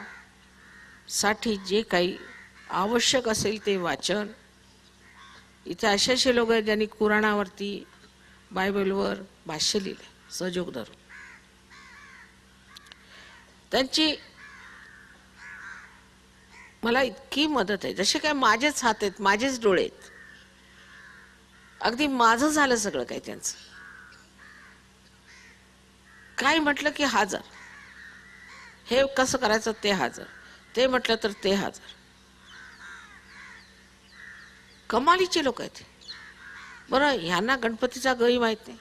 साठी जे काही आवश्यक असेल ते वाचन. इथे असे लोक आहेत ज्यांनी कुराणावरती, बायबलवर भाष्य लिहिले सहयोग धरून. त्यांची मला इतकी मदत आहे. जसे काय माझेच हात आहेत, माझेच डोळे आहेत, अगदी माझं झालं सगळं काही त्यांचं. काय म्हटलं की हजर, हे कसं करायचं ते हजर, ते म्हटलं तर ते हजर. कमालीचे लोक आहेत. बरं, ह्यांना गणपतीचा गही माहित नाही,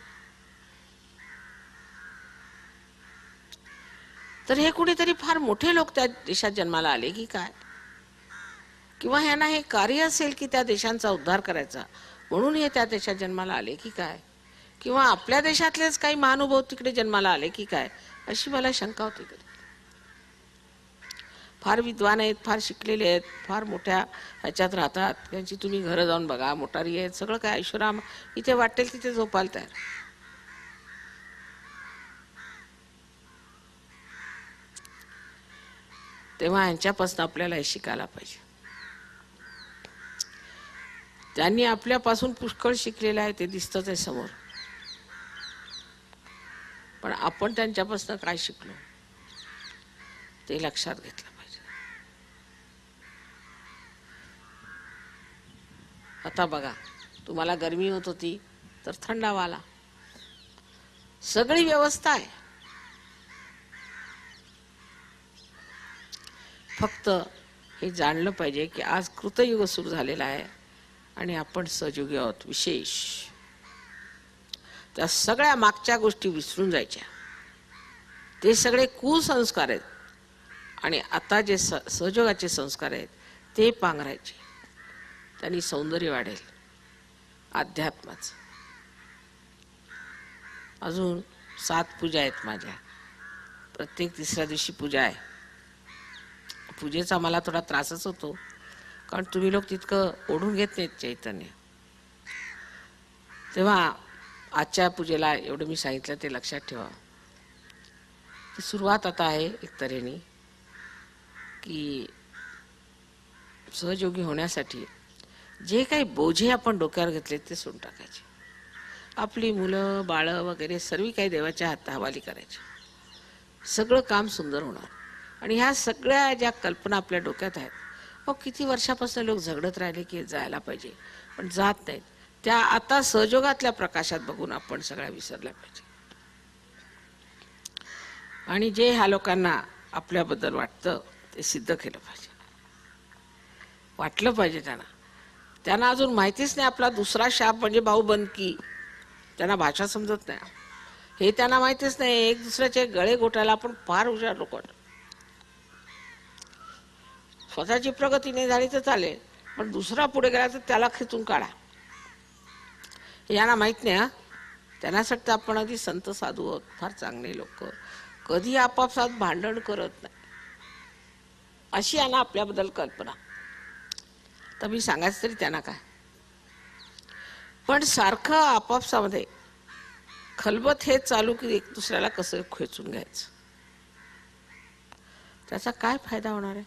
तर हे कुणीतरी फार मोठे लोक त्या देशात जन्माला आले की काय? किंवा ह्यांना हे कार्य असेल की त्या देशांचा उद्धार करायचा, म्हणून हे त्या देशात जन्माला आले की काय? किंवा आपल्या देशातलेच काही महानुभाव तिकडे जन्माला आले की काय, अशी मला शंका होती. कधी फार विद्वान आहेत, फार शिकलेले आहेत, फार मोठ्या ह्याच्यात राहतात. त्यांची तुम्ही घरं जाऊन बघा, मोटारी आहेत, सगळं काय ऐश्वराम इथे वाटेल तिथे झोपायला तयार. तेव्हा यांच्यापासून आपल्याला हे शिकायला पाहिजे. त्यांनी आपल्यापासून पुष्कळ शिकलेलं आहे, ते दिसतच आहे समोर. पण आपण त्यांच्यापासून काय शिकलो ते लक्षात घेतलं पाहिजे. आता बघा, तुम्हाला गरमी होत होती तर थंडावा आला, सगळी व्यवस्था आहे. फक्त हे जाणलं पाहिजे की आज कृतयुग सुरू झालेला आहे आणि आपण सहयोगी आहोत. विशेष त्या सगळ्या मागच्या गोष्टी विसरून जायच्या. ते सगळे कुसंस्कार आहेत आणि आता जे सहयोगाचे संस्कार आहेत ते पांघरायचे. त्यांनी सौंदर्य वाढेल अध्यात्माचं. अजून 7 पूजा आहेत माझ्या. प्रत्येक तिसऱ्या दिवशी पूजा आहे. पूजेचा मला थोडा त्रासच होतो, कारण तुम्ही लोक तितकं ओढून घेत नाहीत चैतन्य. तेव्हा आजच्या पूजेला एवढं मी सांगितलं ते लक्षात ठेवा. ती सुरुवात आता आहे एक तऱ्हेने की सहयोगी होण्यासाठी जे काही बोझे आपण डोक्यावर घेतले ते सोडून टाकायचे. आपली मुलं बाळं वगैरे सर्व काही देवाच्या हाताहवाली करायचे. सगळं काम सुंदर होणार. आणि ह्या सगळ्या ज्या कल्पना आपल्या डोक्यात आहेत, किती वर्षापासून लोक झगडत राहिले की जायला पाहिजे पण जात नाहीत. त्या आता सहयोगातल्या प्रकाशात बघून आपण सगळ्या विसरल्या पाहिजे. आणि जे ह्या लोकांना आपल्याबद्दल वाटतं ते सिद्ध केलं पाहिजे, वाटलं पाहिजे त्यांना अजून माहितीच नाही आपला दुसरा शाप म्हणजे भाऊबंदकी. त्यांना भाषा समजत नाही, हे त्यांना माहितीच नाही. एक दुसऱ्याचे गळे घोटायला आपण फार हुशार लोक. स्वतःची प्रगती नाही झाली तर चालेल, पण दुसरा पुढे गेला तर त्याला खेचून काढा. यांना माहित नाही. त्यांना असं वाटतं आपण आधी संत साधू आहोत, फार चांगले लोक, कधी आपापसात भांडण करत नाही, अशी यांना आपल्याबद्दल कल्पना. तर मी सांगायचं तरी त्यांना काय, पण सारखं आपापसामध्ये खलबत हे चालू की एक दुसऱ्याला कसं खेचून घ्यायचं, त्याचा काय फायदा होणार आहे?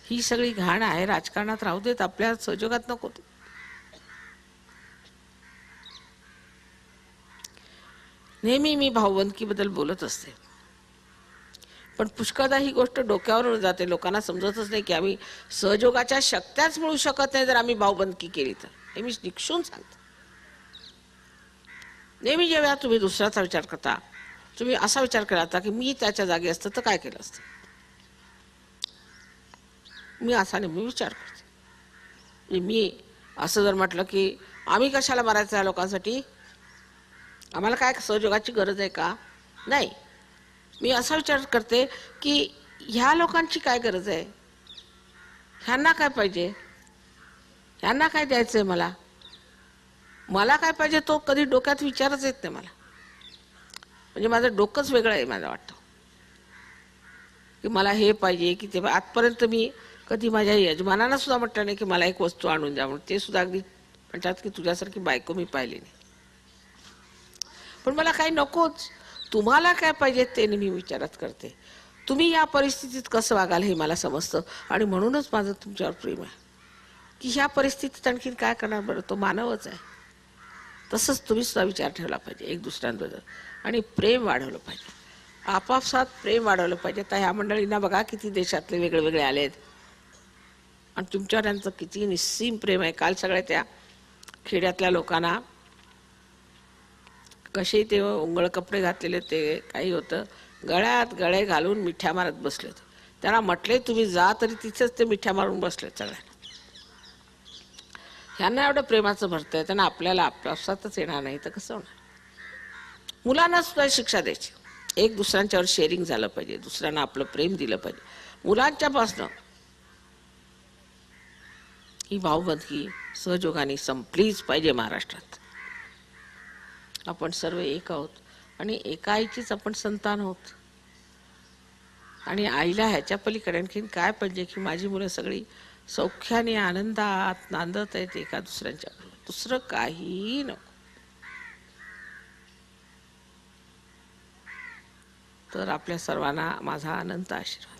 ही सगळी घाण आहे, राजकारणात राहू देत, आपल्या सहयोगात नको. नेहमी मी भाऊबंदकीबद्दल बोलत असते, पण पुष्कळदा ही गोष्ट डोक्यावरून जाते. लोकांना समजतच नाही की आम्ही सहयोगाच्या शक्त्याच मिळू शकत नाही जर आम्ही भाऊबंदकी केली तर. हे मी निक्षून सांगते. नेहमी जेव्हा तुम्ही दुसऱ्याचा विचार करता, तुम्ही असा विचार केला होता की मी त्याच्या जागी असतं तर काय केलं असतं. मी असा नेहमी विचार करते. मी असं जर म्हटलं की आम्ही कशाला मारायचं या लोकांसाठी, आम्हाला काय सहयोगाची गरज आहे का, नाही. मी असा विचार करते की ह्या लोकांची काय गरज आहे, ह्यांना काय पाहिजे, ह्यांना काय द्यायचं आहे, मला काय पाहिजे तो कधी डोक्यात विचारच येत नाही मला. म्हणजे माझं डोकंच वेगळं आहे. मला वाटतं की मला हे पाहिजे की ते. आजपर्यंत मी कधी माझ्या यजमानांना सुद्धा म्हटलं नाही की मला एक वस्तू आणून द्या म्हणून. ते सुद्धा अगदी म्हणतात की तुझ्यासारखी बायको मी पाहिली नाही. पण मला काही नकोच, तुम्हाला काय पाहिजे ते मी विचारत करते. तुम्ही या परिस्थितीत कसं वागाल हे मला समजतं, आणि म्हणूनच माझं तुमच्यावर प्रेम आहे की ह्या परिस्थितीत आणखीन काय करणार. बरं, तो मानवच आहे. तसंच तुम्ही सुद्धा विचार ठेवला पाहिजे एक दुसऱ्यांबद्दल, आणि प्रेम वाढवलं पाहिजे, आपापसात प्रेम वाढवलं पाहिजे. तर ह्या मंडळींना बघा किती देशातले वेगळे वेगळे आलेत, आणि तुमच्यावर त्यांचं किती निस्सीम प्रेम आहे. काल सगळ्या त्या खेड्यातल्या लोकांना कसे ते उंगळ कपडे घातलेले, ते काही होतं गळ्यात गळे घालून मिठ्या मारत बसलेत. त्यांना म्हटले तुम्ही जा, तरी तिथेच ते मिठ्या मारून बसलेत सगळ्यांना. ह्यांना एवढं प्रेमाचं भरतंय, त्यांना आपल्याला आपसातच येणार नाही तर कसं होणार. मुलांना सुद्धा शिक्षा द्यायची, एक दुसऱ्यांच्यावर शेअरिंग झालं पाहिजे, दुसऱ्यांना आपलं प्रेम दिलं पाहिजे. मुलांच्यापासनं ही भाऊबंदकी सहयोगाने संपलीच पाहिजे महाराष्ट्रात. आपण सर्व एक आहोत, आणि एका आईचीच आपण संतान आहोत. आणि आईला ह्याच्या पलीकडे आणखीन काय पाहिजे की माझी मुलं सगळी सौख्याने आनंदात नांदत आहेत एका दुसऱ्यांच्या, दुसरं काहीही नको. तर आपल्या सर्वांना माझा अनंत आशीर्वाद.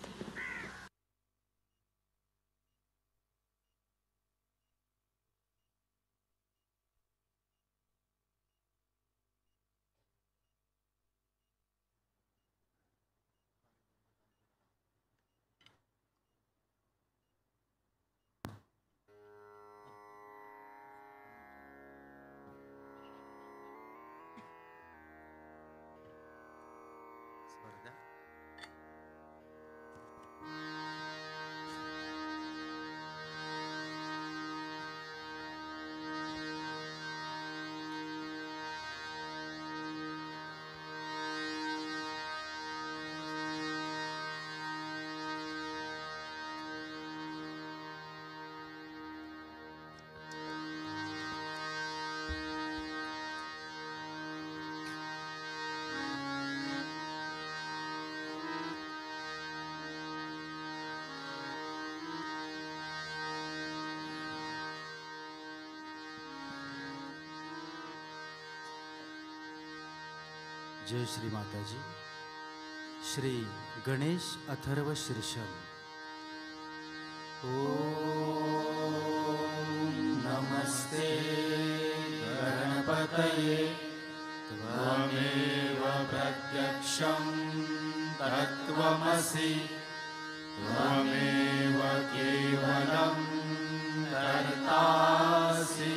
जय श्री माताजी. श्री गणेश अथर्व शीर्षम. नमस्ते गणपतये त्वमेव प्रत्यक्षं तत्त्वमसि त्वमेव केवलं कर्तासि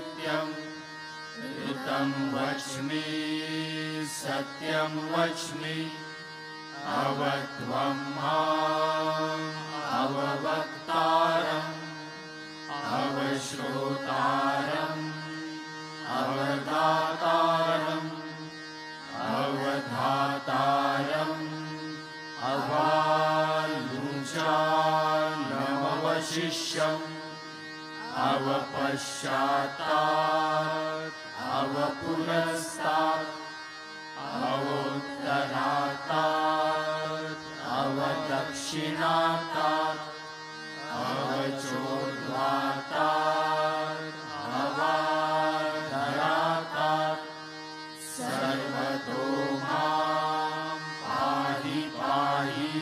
नित्यम् ऋतं वच्मि सत्यं वच्मि अवत्वं माम् अववक्तारम् अवश्रोतारम् अवदातारम् अवधातारम् अवालुचालमवशिष्यम् अवपश्चातात् अवपुरस्तात् अवोत्तरातात् अवदक्षिणातात् अवचोर्ध्वातात् अवाधरातात् सर्वतो मां पाहि पाहि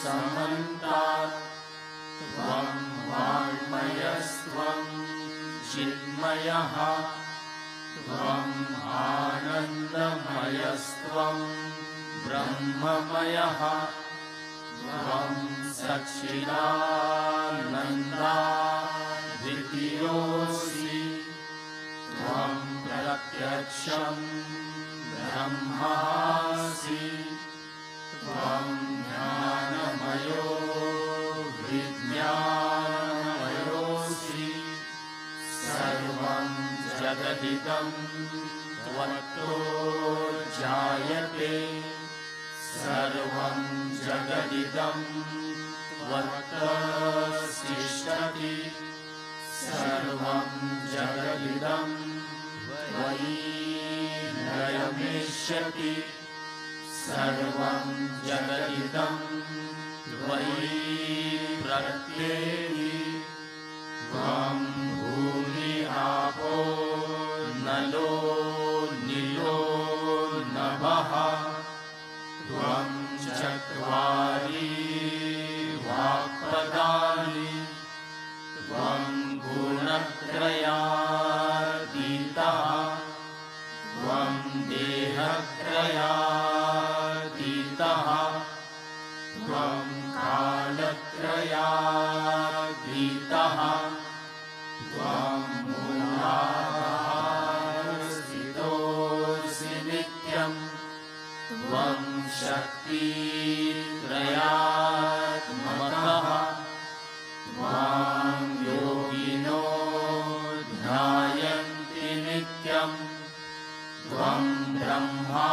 समन्तात् त्वं वाङ्मयस्त्वं चिन्मयः त्वम् आनन्दमयस्त्वं ब्रह्ममयः त्वं सच्चिदानन्दाद्वितीयोऽसि त्वं प्रत्यक्षं ब्रह्मासि त्वं ज्ञानमयो विज्ञानमयोऽसि सर्वं जगदिदं त्वत्तो जायते सर्वं जगदिदं त्वत्तिष्ठति सर्वं जगदिदं त्वयि लयमेष्यति सर्वं जगदिदं त्वयि प्रत्येति त्वं भूमि आपो नलो नीलो नभः त्वं चत्वारि वाक्पदानि त्वं गुणत्रयातीतः त्वं देहत्रयातीतः त्वं कालत्रयातीतः त्वं मूलाधारस्थितोऽसि नित्यम् त्वं शक्तित्रयात्मकः त्वां योगिनो ध्यायन्ति नित्यम् त्वं ब्रह्मा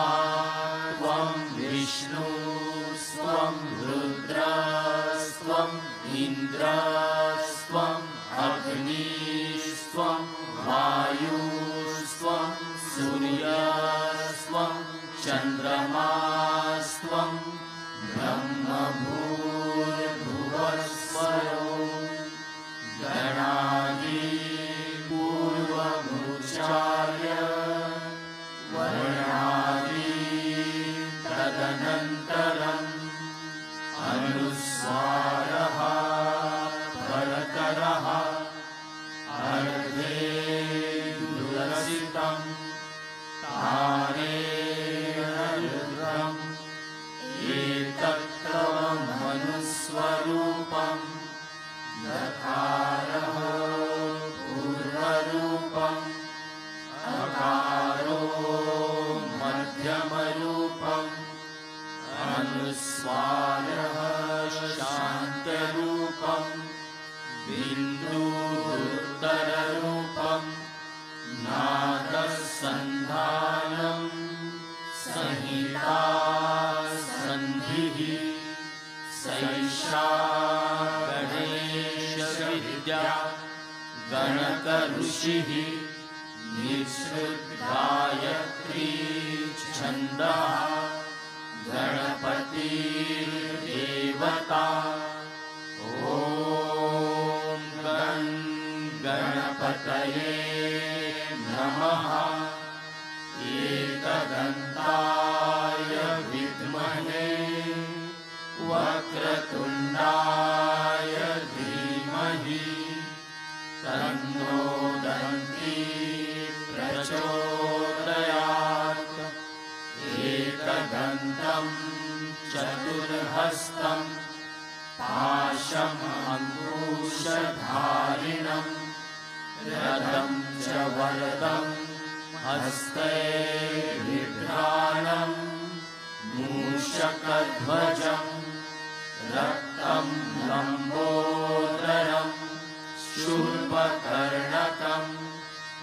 त्वं विष्णुस्त्वं रुद्रस्त्वम् इन्द्रस्त्वम् अग्निस्त्वं वायुस्त्वं सूर्यस्त्वं चन्द्रमास्त्वं ब्रह्मभूर्भुवस्वरो गणादिपूर्वमुच्चार्य वर्णादि तदनन्तरम् अनुस्वारः परतरः अर्धे दुरसितं तारेण रुद्रम् एतत्तवमनुस्वरूपं दकारः पूर्वरूपम् अकारो मध्यमरूपम् अनुस्वारः शान्तरूपम् बिन्दुरुत्तररूपम् नादसन्धानं संहिता सन्धिः सैषा गणेशविद्या गणकऋषिः निःसृद्गायत्री छन्दः गणपतिर्देवता ॐ गं गणपतये नमः एकदन्ताय विद्महे वक्रतुण्डाय धीमहि तन्नो दन्ती प्रचोदयात् एकदन्तं चतुर्हस्तं पाशम् अङ्कुशधारिणं रथं च वरदं हस्तैर्बिभ्राणं मूषकध्वजं रक्तं लम्बोदरं शूर्पकर्णकं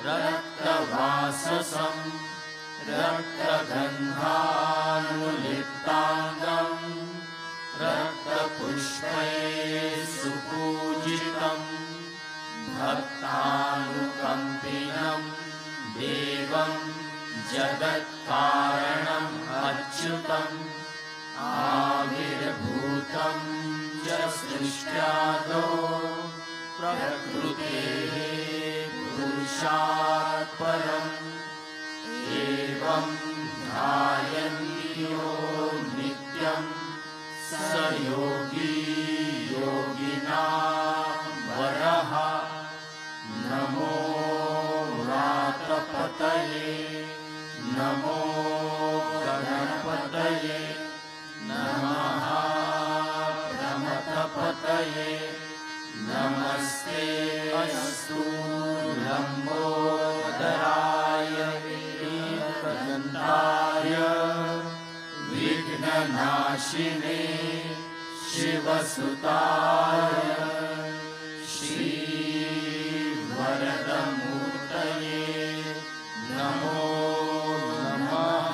रक्तवाससं रक्तगन्धानुलिप्ताङ्गं रक्तपुष्पैः सुपूजितं भक्तानुकम्पिनं देवं जगत्कारणम् अच्युतम् आविर्भूतं च सृष्ट्यादौ प्रकृतेः पुरुषात् परम् एवं ध्यायन्ति यो नित्यं स योगी योगिनां वरः। नमो व्रातपतये नमो गणपतये नमः प्रमथपतये नमस्ते अस्तु लम्बोदराय एकदन्ताय विघ्ननाशिने शिवसुताय श्रीवरदमूर्तये नमो नमः।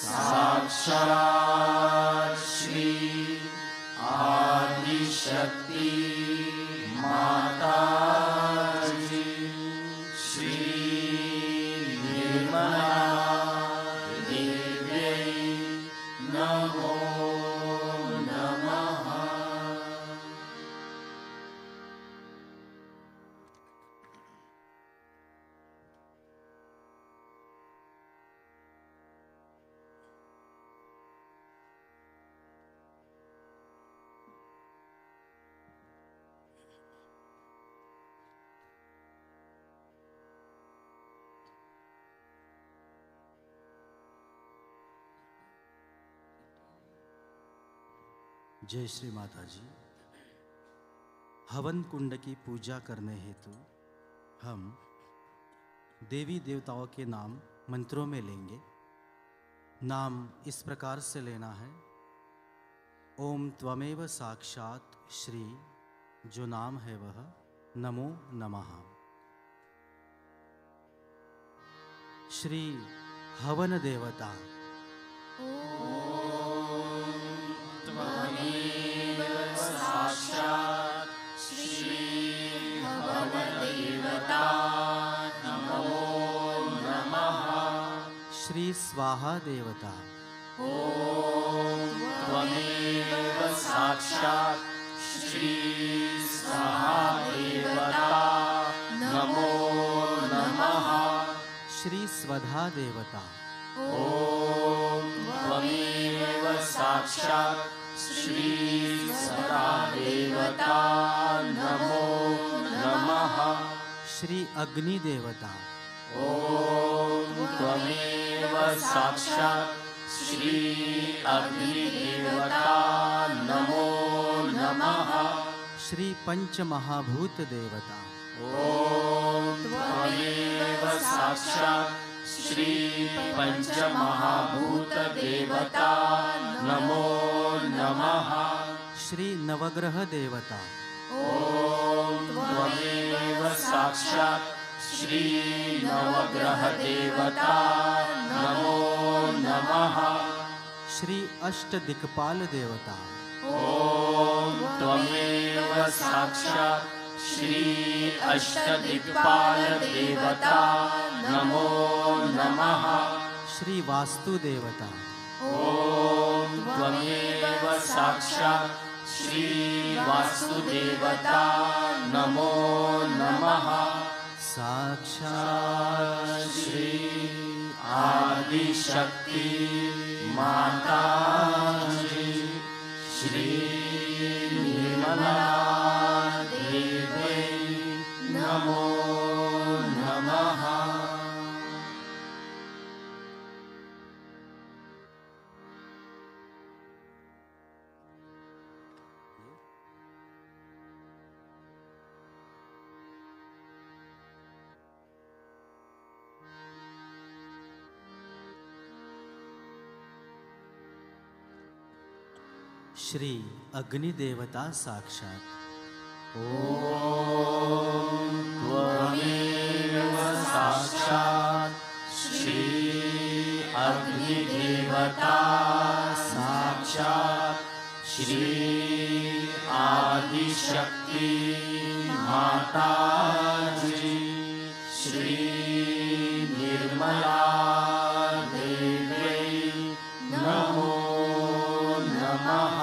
साक्षात् श्री आदिशक्ति माताजी श्री निर्मला देव्यै नमो नमः। जय श्री माता जी। हवन कुंड की पूजा करने हेतु हम देवी देवताओं के नाम मंत्रों में लेंगे। नाम इस प्रकार से लेना है। ओम त्वमेव साक्षात श्री, जो नाम है वह नमो नमः। श्री हवन देवता साक्षात् श्री हवनदेवता नमो नमः। श्री स्वाहा देवता ॐ त्वमेव साक्षात् श्री स्वाहा देवता नमो नमः। श्री स्वधा देवता ॐ त्वमेव साक्षात् श्री सदा देवता नमो नमः। श्री अग्नि देवता ॐ त्वमेव साक्षात् श्री अग्निदेवता नमो नमः। श्री पंचमहाभूत देवता ॐ त्वमेव साक्षात् श्री पंचमहाभूतदेवता नमो नमः। श्री नवग्रह देवता ॐ त्वमेव साक्षात् श्री नवग्रहदेवता नमो नमः। श्री अष्टदिक्पाल देवता ॐ त्वमेव साक्षात् श्री अष्टदिक्पालदेवता नमो नमः। श्री वास्तु देवता ॐ त्वमेव साक्षात् श्री वास्तुदेवता नमो नमः। साक्षात् श्री आदिशक्ति माता श्री निर्मला देवी नमो नमः। श्री अग्निदेवता साक्षात। त्वमेव साक्षात् श्री अग्निदेवता साक्षात् श्री आदिशक्ति माताजी श्री निर्मला देव्यै नमो नमः।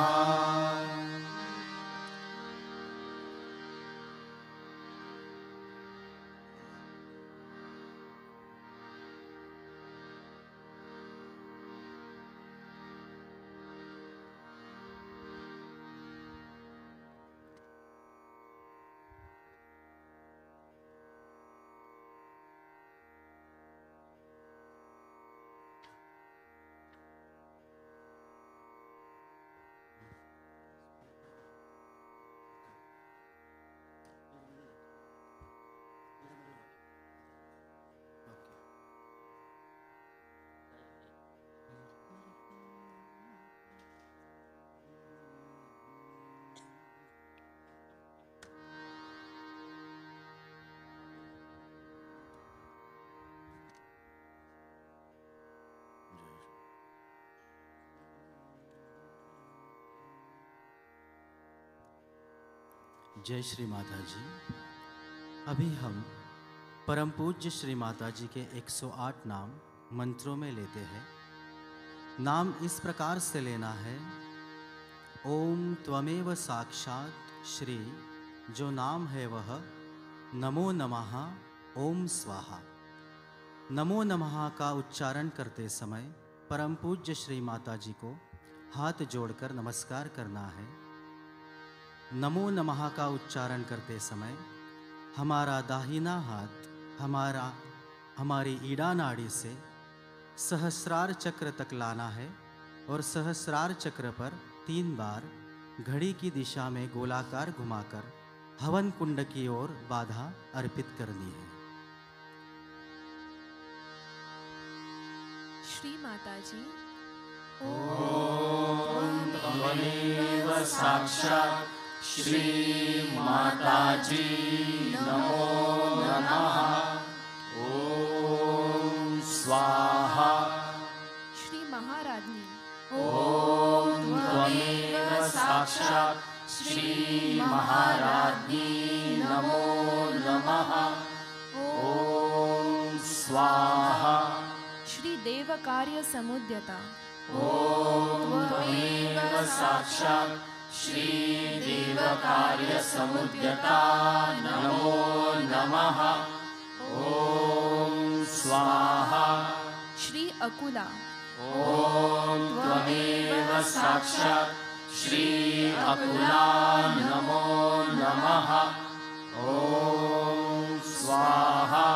जय श्री माता जी। अभी हम परम पूज्य श्री माता जी के 108 नाम मंत्रों में लेते हैं। नाम इस प्रकार से लेना है। ओम त्वमेव साक्षात श्री, जो नाम है वह नमो नमः ओम स्वाहा। नमो नमः का उच्चारण करते समय परम पूज्य श्री माता जी को हाथ जोड़कर नमस्कार करना है। नमो नमः का उच्चारण करते समय हमारा दाहिना हाथ हमारी ईड़ा नाड़ी से सहस्रार चक्र तक लाना है और सहस्रार चक्र पर 3 बार घड़ी की दिशा में गोलाकार घुमाकर हवन कुंड की ओर बाधा अर्पित करनी है। श्री माता जी। ओम त्वमेव साक्षात् श्री माताजी नमो नमः। ओम स्वाहा। श्री महाराज्ञी। ओम त्वमेव साक्षात् श्री महाराज्ञी नमो नमः। ओम स्वाहा। श्री देव कार्य समुद्यता। ओम त्वमेव साक्षात् श्री देव कार्य समुद्यता नमो नमः। ओम स्वाहा। श्री अकुला। ओम त्वमेव साक्षात् श्री अकुला नमो नमः। ओम स्वाहा।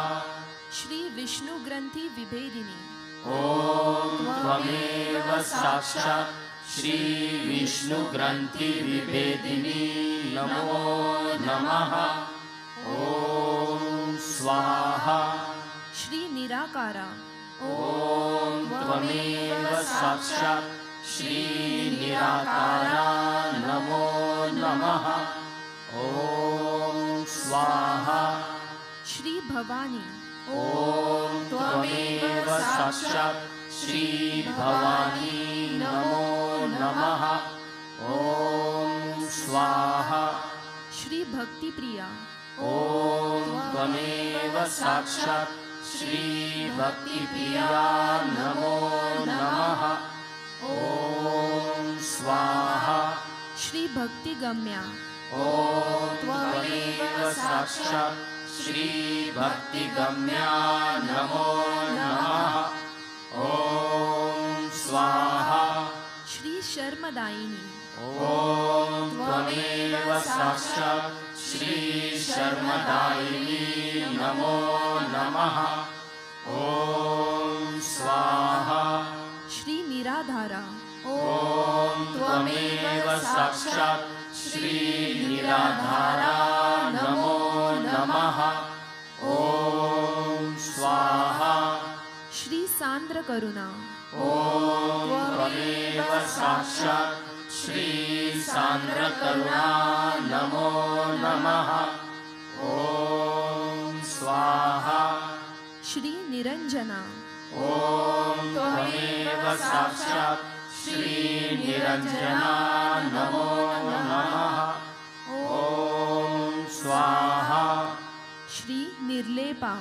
श्री विष्णु ग्रंथि विभेदिनी। ओम त्वमेव साक्षात् श्री विष्णु ग्रंथि विभेदिनी नमो नमः। ओम स्वाहा। श्री निराकारा। ओम त्वमेव साक्षात् श्री निराकारा नमो नमः। ओम स्वाहा। श्री भवानी। ओम त्वमेव साक्षात् श्री भवानी नमो नमः। ओम स्वाहा। श्री भक्ति प्रिया। ओम त्वमेव साक्षात् श्री भक्ति प्रिया नमो नमः। ओम स्वाहा। श्री भक्ति गम्या। ओम त्वमेव साक्षात् श्री भक्ति गम्या नमो नमः। ओम स्वाहा। श्री शर्मदायिनी। ओम त्वमेव साक्षात् श्री शर्मदायिनी नमो नमः। ओम स्वाहा। श्री निराधारा। ओम त्वमेव साक्षात् श्री निराधारा नमो नमः। ओम स्वाहा। श्री सांद्र करुणा। ओम त्वमेव साक्षात् श्री सांद्रकरुणा नमो नमः। ॐ स्वाहा। श्री निरंजना ॐ त्वमेव साक्षात् श्री निरंजना नमो नमः। ॐ स्वाहा। श्री निर्लेपा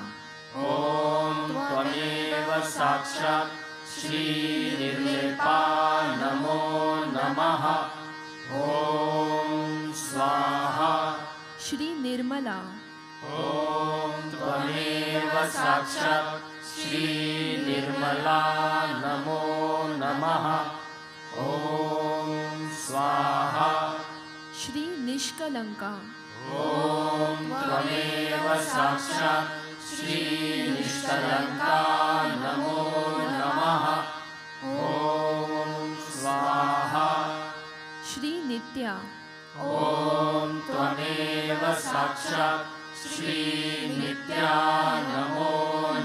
ॐ त्वमेव साक्षात् श्री निर्लेपा नमो नमः। ॐ स्वाहा। श्री निर्मला ॐ त्वमेव साक्षात् श्री निर्मला नमो नमः। ॐ स्वाहा। श्री निष्कलंका ॐ त्वमेव साक्षात् श्री निष्कलंका नमो नमः। ॐ स्वाहा। श्री नित्या ॐ त्वमेव साक्षात् श्री नित्या नमो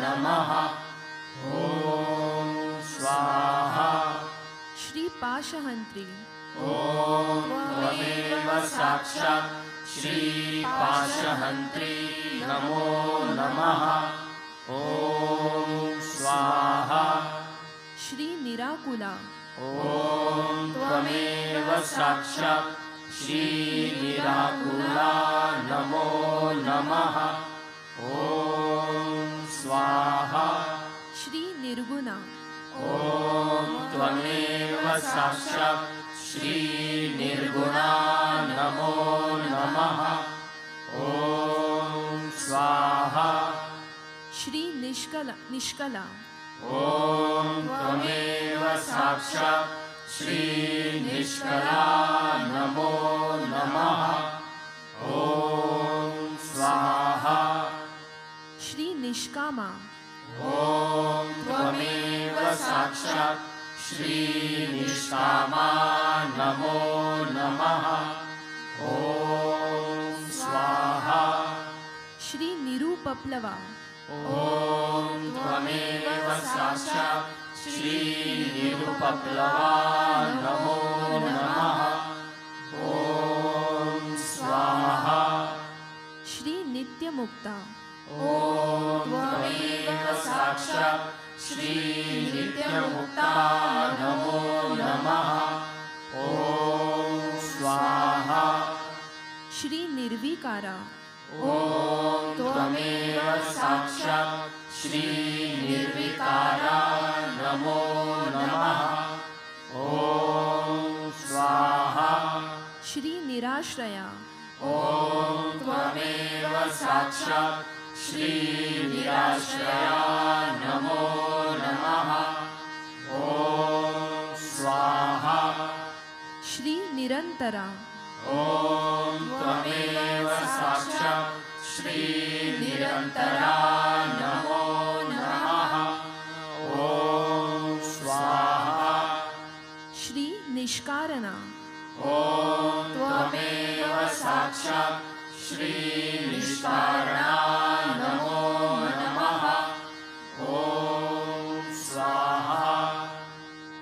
नमः। ॐ स्वाहा। श्री पाशहंत्री ॐ त्वमेव साक्षात् श्री पाशहंत्री नमो नमः। ॐ स्वाहा। श्री निराकुला ॐ त्वमेव साक्षात् श्री निराकुला नमो नमः। ॐ स्वाहा। श्री निर्गुणा ॐ त्वमेव साक्षात् श्री निर्गुणा नमो नमः। ॐ स्वाहा। श्री निष्कला ॐ त्वमेव साक्षात् श्री निष्कला नमो नमः। ॐ स्वाहा। श्री निष्कामा ॐ त्वमेव साक्षात् श्री निष्कामा नमो नमः। ॐ स्वाहा। श्री निरूपप्लवा ॐ त्वमेव साक्षात् श्री निरुपप्लवा नमो नमः। ॐ स्वाहा। श्री नित्यमुक्ता ॐ त्वमेव साक्षात् श्री नित्यमुक्ता नमो नमः। ॐ स्वाहा। श्री निर्विकारा ॐ त्वमेव साक्षात् श्री निर्विकारा नमो नमः। ॐ स्वाहा। श्री निराश्रया ॐ त्वमेव साक्षात् श्री निराश्रया नमो नमः। ॐ स्वाहा। श्री निरंतरा ॐ त्वमेव साक्षात् श्री निरंतरा नमो नमः। ॐ स्वाहा। श्री निष्कारणा ॐ त्वमेव साक्षात् श्री निष्कारणा नमो नमः। ॐ स्वाहा।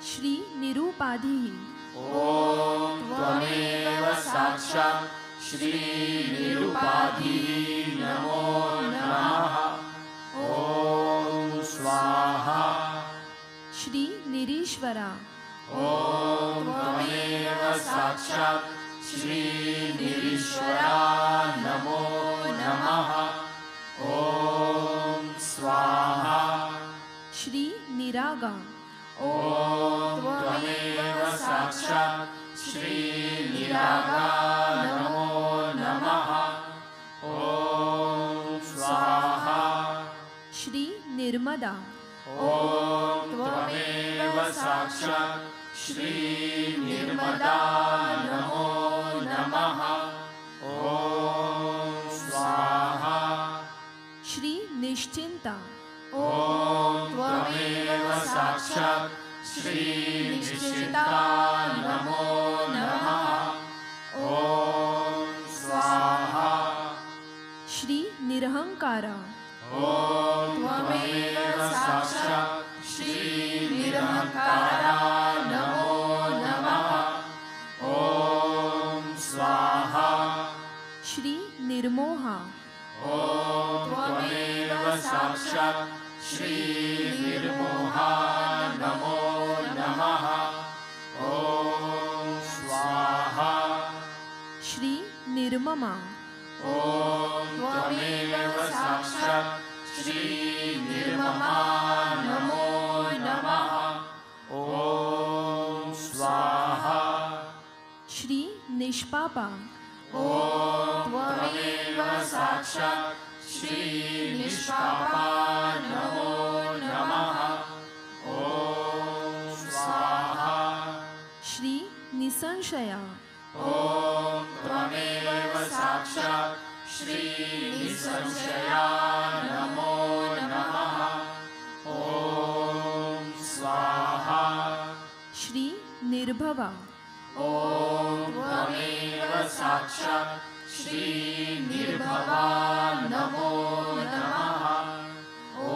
श्री निरूपाधि ॐ त्वमेव साक्षात् श्री निरुपाधि नमो नमः। ॐ स्वाहा। श्री निरीश्वरा ॐ त्वमेव साक्षात् श्री निरीश्वरा नमो नमः। ॐ स्वाहा। श्री निरागा ॐ त्वमेव साक्षात् श्री निरागा नमो नमः। ॐ स्वाहा। श्री निर्मदा ॐ त्वमेव साक्षात् श्री निर्मदा नमो नमः। ॐ स्वाहा। श्री निश्चिंता ॐ त्वमेव साक्षात् श्री निश्चिता नमो नमः। ॐ स्वाहा। श्री निरहंकारा ॐ त्वमेव साक्षात् श्री निरहंकारा नमो नमः। त्वमेव साक्षात् श्रीनिर्मोहा नमो नमः। ॐ स्वाहा। श्री निर्ममा ॐ त्वमेव साक्षात् श्रीनिर्ममा नमो नमः। ॐ स्वाहा। श्री निष्पापा ॐ त्वमेव साक्षात् श्रीनिष्पापा नमो नमः। ॐ स्वाहा। श्री निसंशया ॐ त्वमेव साक्षात् श्रीनिसंशया नमो नमः। ॐ स्वाहा। श्री निर्भवा ॐ त्वमेव साक्षात् श्रीनिर्भवा नमो नमः। ॐ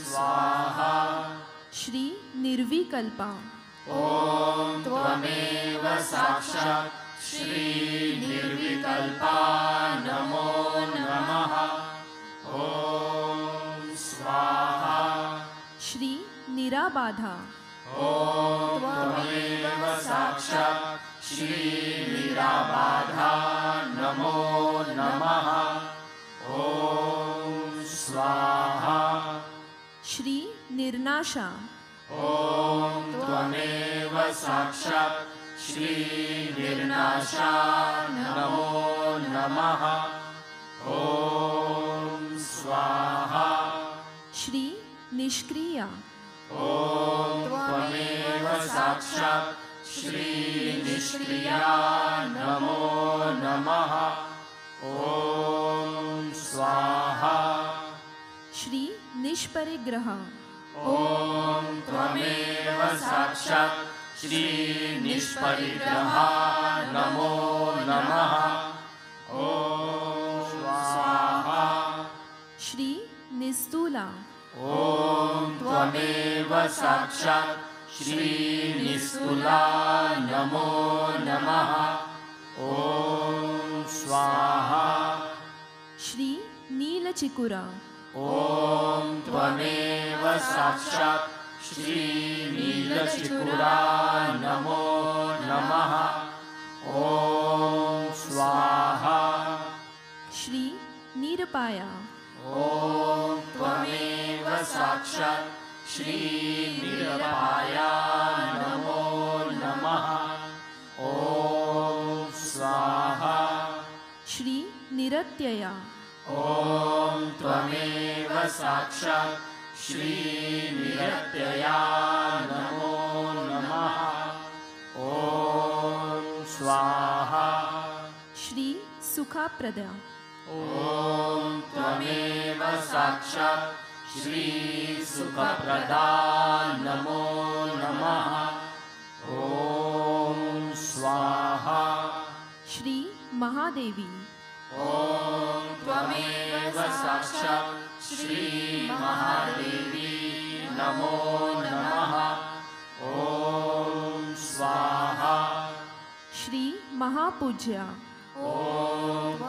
स्वाहा। श्री निर्विकल्पा ॐ त्वमेव साक्षात् श्रीनिर्विकल्पा नमो नमः। ॐ स्वाहा। श्री निराबाधा ॐ त्वमेव साक्षात् श्रीनिराबाधा नमो नमः। ॐ स्वाहा। श्री निर्नाशा ॐ त्वमेव साक्षात् श्रीनिर्नाशा नमो नमः। ॐ स्वाहा। श्री निष्क्रिया ॐ त्वमेव साक्षात् श्रीनिष्क्रिया नमो नमः। ॐ स्वाहा। श्री निष्परिग्रह ॐ त्वमेव साक्षात् श्रीनिष्परिग्रहा नमो नमः। ॐ स्वाहा। श्री निस्तूला ॐ त्वमेव साक्षात् श्रीनिस्तूला नमो नमः। ॐ स्वाहा। श्री नीलचिकुरा ॐ त्वमेव साक्षात् श्रीनीलचिकुरा नमो नमः। ॐ स्वाहा। श्री निरपाया ॐ त्वमेव साक्षात् श्रीनिरपाया नमो नमः। ॐ स्वाहा। श्री निरत्यया ॐ त्वमेव साक्षात् श्रीनिरत्यया नमो नमः। ॐ स्वाहा। श्री सुखाप्रदा ॐ त्वमेव साक्षात् श्रीसुखप्रदा नमो नमः। ॐ स्वाहा। श्री महादेवी ॐ त्वमेव साक्षात् श्रीमहादेवी नमो नमः। ॐ स्वाहा। श्री महापूज्या ॐ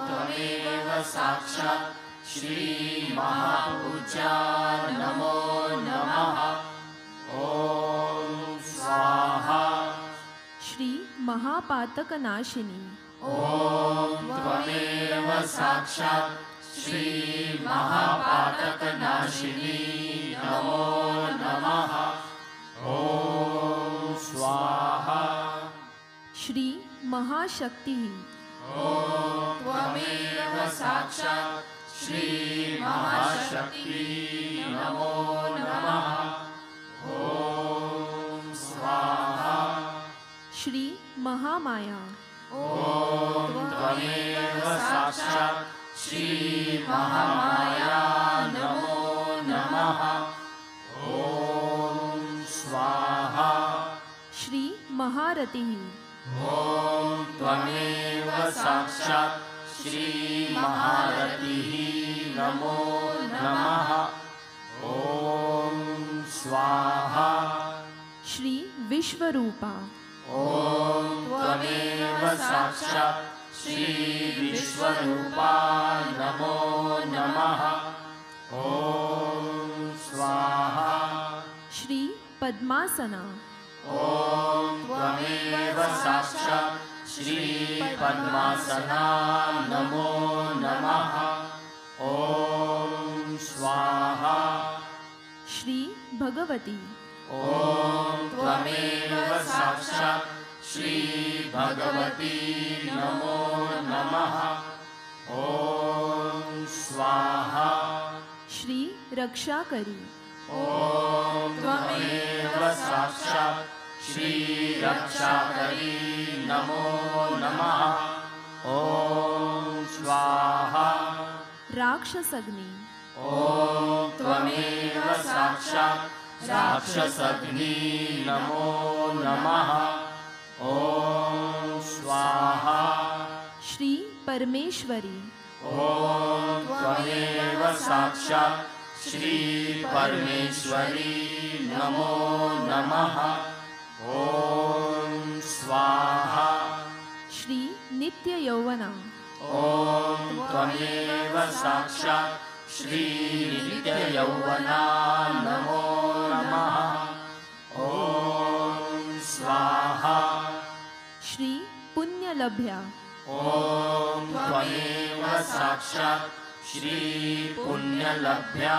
त्वमेव साक्षात् श्रीमहापूज्या नमो नमः। ॐ स्वाहा। श्री महापातकनाशिनी ॐ त्वमेव साक्षात् श्रीमहापातकनाशिनी नमो नमः। ॐ स्वाहा। श्री महाशक्ति ॐ त्वमेव साक्षात् श्रीमहाशक्ति नमो नमः। ॐ स्वाहा। श्री महामाया ॐ त्वमेव साक्षात् श्रीमहामाया नमो नमः। ॐ स्वाहा। श्री महारतिः ॐ त्वमेव साक्षात् श्रीमहारतिः नमो नमः। ॐ स्वाहा। श्री विश्वरूपा ॐ त्वमेव साक्षात् श्री विश्वरूपा नमो नमः। ॐ स्वाहा। श्री पद्मासना। ॐ त्वमेव साक्षात् श्री पद्मासना नमो नमः। ॐ स्वाहा। श्री भगवती। ॐ त्वमेव साक्षात् श्री भगवती नमो नमः। ॐ स्वाहा। श्री रक्षाकरी। ॐ त्वमेव साक्षात् श्री रक्षाकरी नमो नमः। ॐ स्वाहा। राक्षसग्नि। ॐ त्वमेव साक्षात् राक्षसग्नि नमो नमः। ॐ स्वाहा। श्री परमेश्वरी। ॐ त्वमेव साक्षात् श्री परमेश्वरी नमो नमः। ॐ स्वाहा। श्री नित्य यौवना। ॐ त्वमेव साक्षात् श्री नित्ययौवना नमो नमः। ॐ स्वाहा। श्री पुण्यलभ्या। ॐ त्वमेव साक्षात् श्री पुण्यलभ्या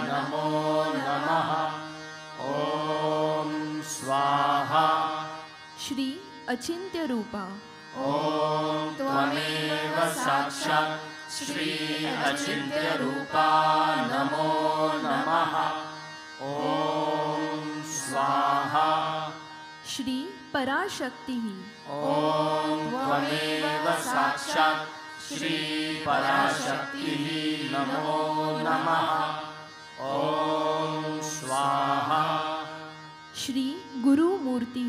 नमो नमः। ॐ स्वाहा। श्री अचिंत्य रूपा। ॐ त्वमेव साक्षात् श्री अचिंत्य रूपा नमो नमः। ॐ स्वाहा। श्री पराशक्ति। ॐ त्वमेव साक्षात् श्री पराशक्ति नमो नमः। ॐ स्वाहा। श्री गुरुमूर्ति।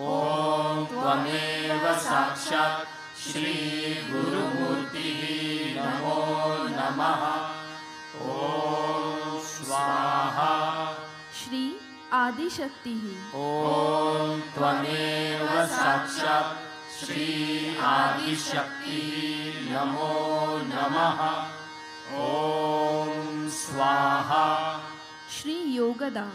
ॐ त्वमेव साक्षात् श्री गुरुमूर्ति नमो नमः। ॐ स्वाहा। श्री आदिशक्ति। ॐ त्वमेव साक्षात् श्री आदिशक्ति नमो नमः। ॐ स्वाहा। श्री योगदा।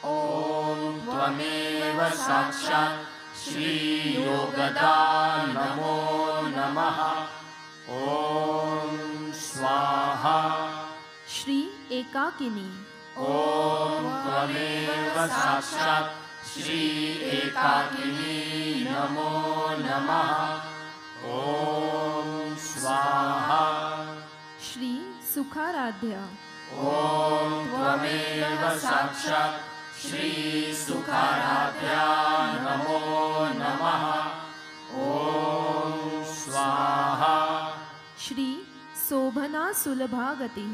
ॐ त्वमेव साक्षात् श्री योगदा नमो नमः। ॐ स्वाहा। श्री एकाकिनी। ॐ त्वमेव साक्षात् श्री एकाकिनी नमो नमः। ॐ स्वाहा। श्री सुखाराध्या। ॐ त्वमेव साक्षात् श्री सुखाराध्या नमो नमः। ॐ स्वाहा। श्री शोभना सुलभागति।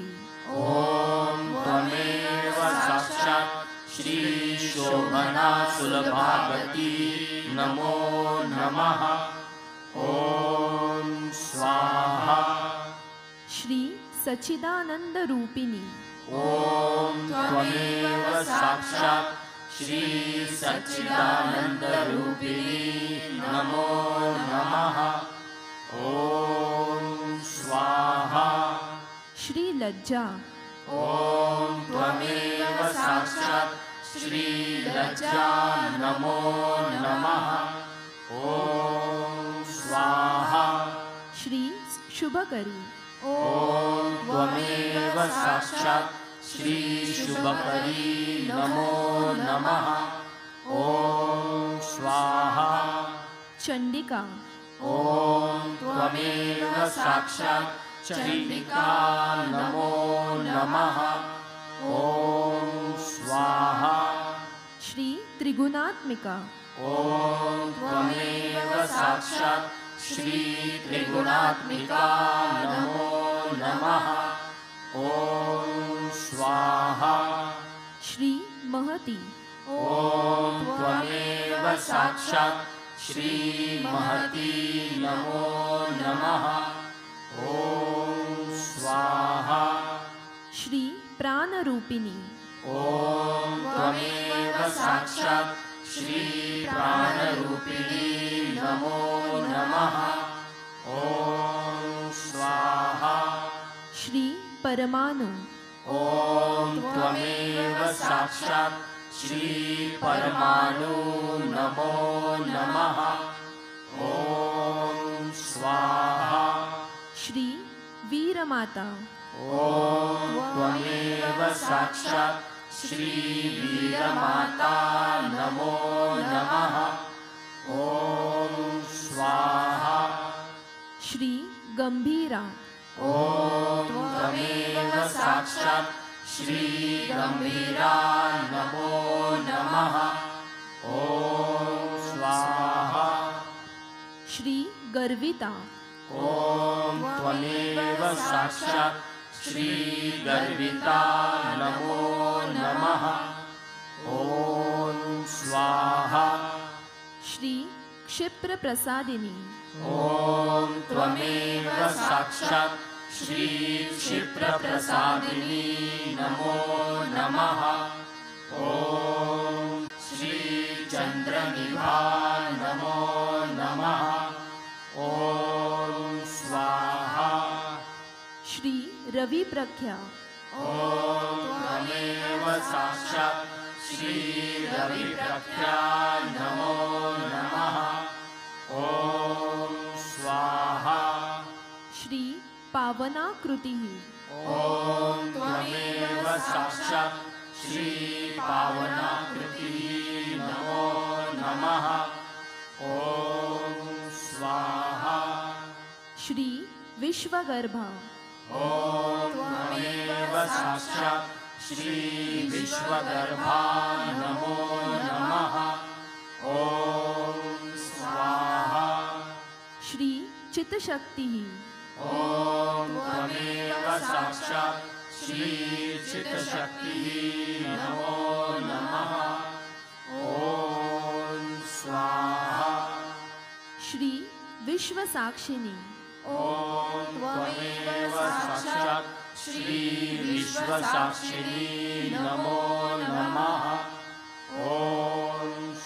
ॐ त्वमेव साक्षात् श्री शोभना सुलभागति नमो नमः। ॐ स्वाहा। श्री सच्चिदानंद रूपिणी। ॐ त्वमेव साक्षात् श्री सच्चिदानंद रूपिणी नमो नमः। ॐ स्वाहा। श्री लज्जा। ॐ त्वमेव साक्षात् श्री लज्जा नमो नमः। ॐ स्वाहा। श्री शुभकरी। ॐ त्वमेव साक्षात् श्री शुभकरी नमो नमः। ॐ स्वाहा। चंडिका। ॐ त्वमेव साक्षात् चंडिका नमो नमः। ॐ स्वाहा। श्री त्रिगुणात्मिका। ॐ त्वमेव साक्षात् श्री त्रिगुणात्मिका नमो नमः। ॐ स्वाहा। श्री महती। ॐ त्वमेव साक्षात् श्री महती नमो नमः। ॐ स्वाहा। श्री प्राणरूपिणी। ॐ त्वमेव साक्षात् श्री प्राणरूपिणी नमो नमः। ॐ स्वाहा श्री परमाणु ॐ त्वमेव साक्षात् श्री परमाणु नमो नमः ॐ स्वाहा श्री वीरमाता ॐ त्वमेव साक्षात् श्री वीरमाता नमो नमः ॐ स्वाहा श्री गंभीरा ॐ त्वमेव साक्षात् श्री गंभीरा नमो नमः ॐ स्वाहा श्री गर्विता ॐ त्वमेव साक्षात् श्री गर्विता नमो नमः ॐ स्वाहा श्री क्षिप्र प्रसादिनी ॐ त्वमेव साक्षात् श्री क्षिप्रप्रसादिनी नमो नमः ॐ श्री चन्द्रनिभा नमो नमः ॐ स्वाहा श्री रवि प्रख्या ॐ त्वमेव साक्षात् श्री रविप्रख्या नमो नमः ॐ स्वाहा श्री पावनाकृति ॐ त्वमेव साक्षात् श्री पावनाकृति नमो नमः ॐ स्वाहा श्री विश्वगर्भा ॐ त्वमेव साक्षात् श्री विश्वगर्भा नमो नमः ॐ स्वाहा श्री चित्शक्ति ॐ त्वमेव साक्षात् श्री चित्शक्तिः नमो नमः ॐ स्वाहा श्री विश्वसाक्षिणी ॐ त्वमेव साक्षात् श्री विश्वसाक्षिणी नमो नमः ॐ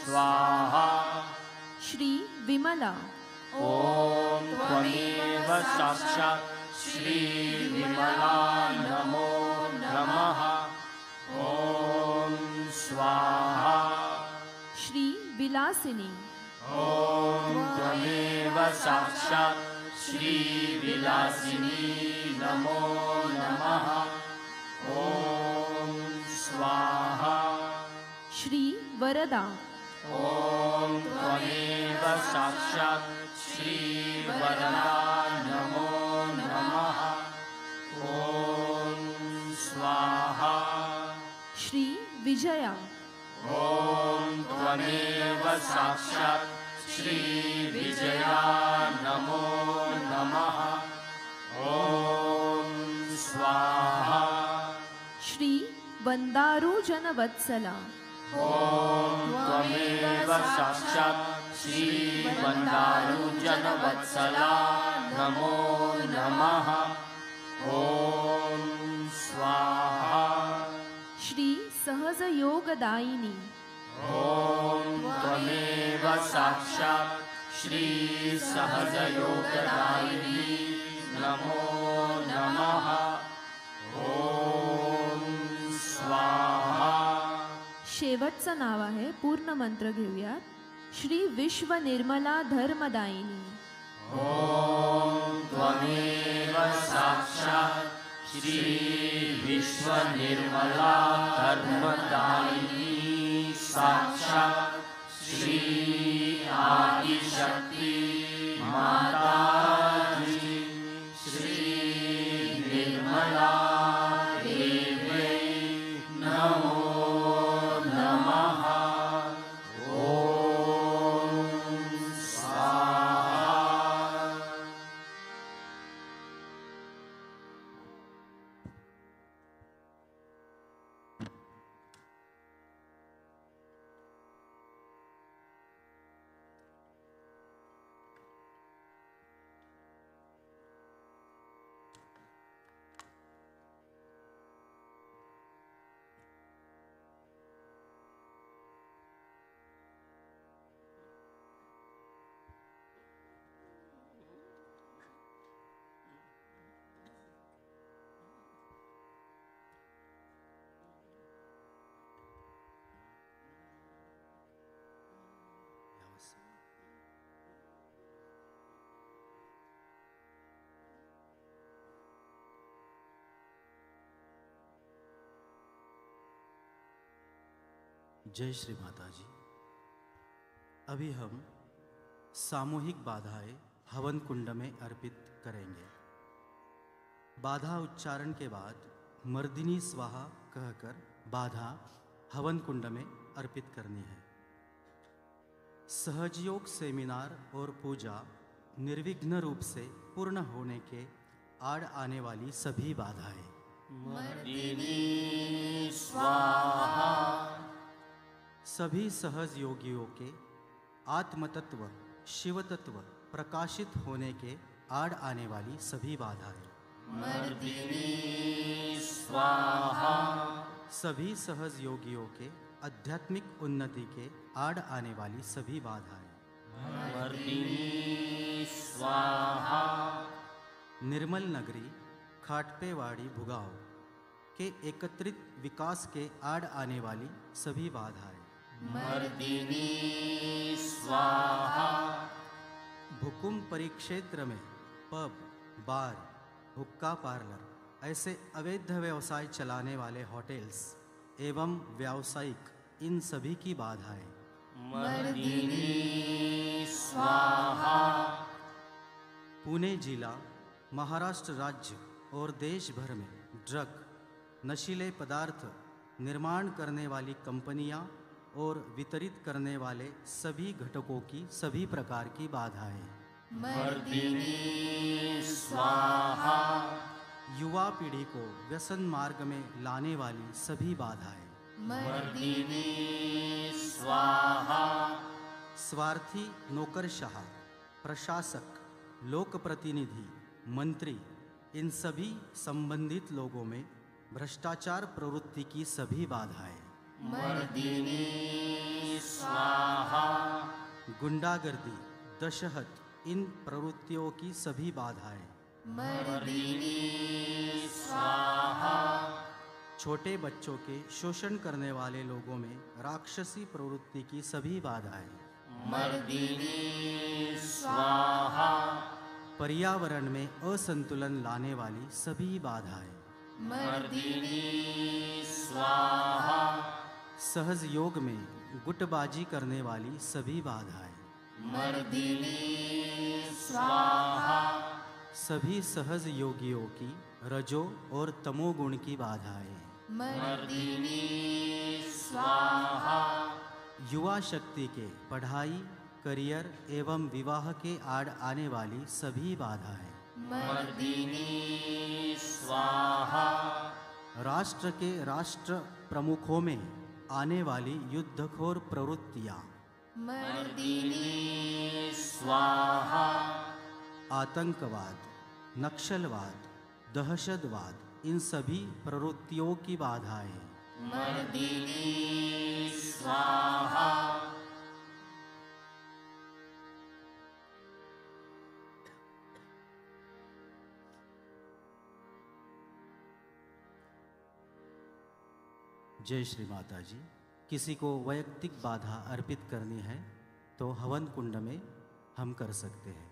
स्वाहा श्री विमला ॐ त्वमेव साक्षात् श्री विमला नमो नमः ॐ स्वाहा श्री विलासिनी ॐ त्वमेव साक्षात् श्री विलासिनी नमो नमः ॐ स्वाहा श्री वरदा ॐ त्वमेव साक्षात् श्री वरदा नमो नमः ॐ स्वाहा श्री विजया ॐ त्वमेव साक्षात् श्री विजया नमो नमः ॐ स्वाहा श्री वंदारुजनवत्सला ॐ त्वमेव साक्षात् श्री वन्दारुजनवत्सला नमो नमः ॐ स्वाहा श्री सहजयोगदायिनी ॐ त्वमेव साक्षात् श्री सहजयोगदायिनी नमो नमः ॐ स्वाहा शेवटचं नाव आहे पूर्ण मंत्र घेऊयात श्री विश्व निर्मला धर्मदायिनी ॐ त्वमेव साक्षात् श्री विश्वनिर्मला धर्मदायिनी साक्षात् श्री आदिशक्ति माताजी श्री निर्मला देव्यै नमो नमः ॐ स्वाहा जय श्री माता जी। अभी हम सामूहिक बाधाएं हवन कुंड में अर्पित करेंगे। बाधा उच्चारण के बाद मर्दिनी स्वाहा कहकर बाधा हवन कुंड में अर्पित करनी है। सहजयोग सेमिनार और पूजा निर्विघ्न रूप से पूर्ण होने के आड़ आने वाली सभी बाधाएं मर्दिनी स्वाहा। सभी सहज योगियों के आत्मतत्व शिव तत्व प्रकाशित होने के आड़ आने वाली सभी बाधाएं मर्दिनी स्वाहा। सभी सहज योगियों के आध्यात्मिक उन्नति के आड़ आने वाली सभी बाधाएं मर्दिनी स्वाहा। निर्मल नगरी खाटपेवाड़ी भुगाव के एकत्रित विकास के आड़ आने वाली सभी बाधाएं मर्दिनी स्वाहा। भुकुम परिक्षेत्र में पब बार हुक्का पार्लर ऐसे अवैध व्यवसाय चलाने वाले होटल्स एवं व्यावसायिक इन सभी की बाधाएं मर्दिनी स्वाहा। पुणे जिला महाराष्ट्र राज्य और देश भर में ड्रग नशीले पदार्थ निर्माण करने वाली कंपनियां और वितरित करने वाले सभी घटकों की सभी प्रकार की बाधाएं मर्दिनी स्वाहा। युवा पीढ़ी को व्यसन मार्ग में लाने वाली सभी बाधाएं मर्दिनी स्वाहा। स्वार्थी नौकरशाह प्रशासक लोक प्रतिनिधि मंत्री इन सभी संबंधित लोगों में भ्रष्टाचार प्रवृत्ति की सभी बाधाएं मर्दिनी स्वाहा। गुंडागर्दी दशहत इन प्रवृत्तियों की सभी बाधाएं मर्दिनी स्वाहा। छोटे बच्चों के शोषण करने वाले लोगों में राक्षसी प्रवृत्ति की सभी बाधाएं मर्दिनी स्वाहा। पर्यावरण में असंतुलन लाने वाली सभी बाधाएं मर्दिनी स्वाहा। सहज योग में गुटबाजी करने वाली सभी बाधाएं मर्दिनी स्वाहा। सभी सहज योगियों की रजो और तमोगुण की बाधाएं मर्दिनी स्वाहा। युवा शक्ति के पढ़ाई करियर एवं विवाह के आड़ आने वाली सभी बाधाएं मर्दिनी स्वाहा। राष्ट्र के राष्ट्र प्रमुखों में आने वाली युद्धखोर प्रवृत्तियां मर्दिनी स्वाहा। आतंकवाद नक्सलवाद दहशतवाद इन सभी प्रवृत्तियों की बाधाएं मर्दिनी स्वाहा। जय श्री माता जी। किसी को वैयक्तिक बाधा अर्पित करनी है तो हवन कुंड में हम कर सकते हैं।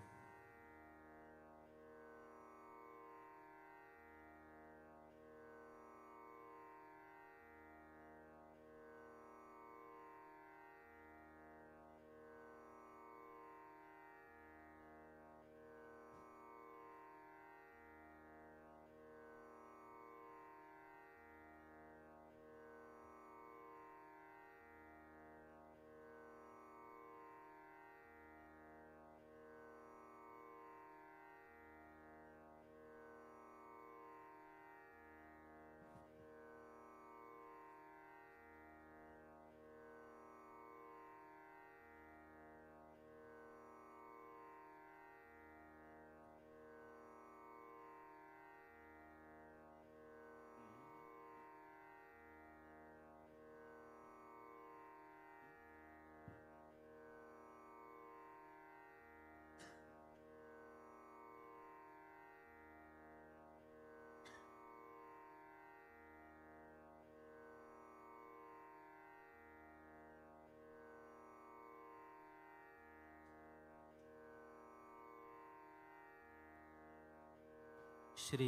श्री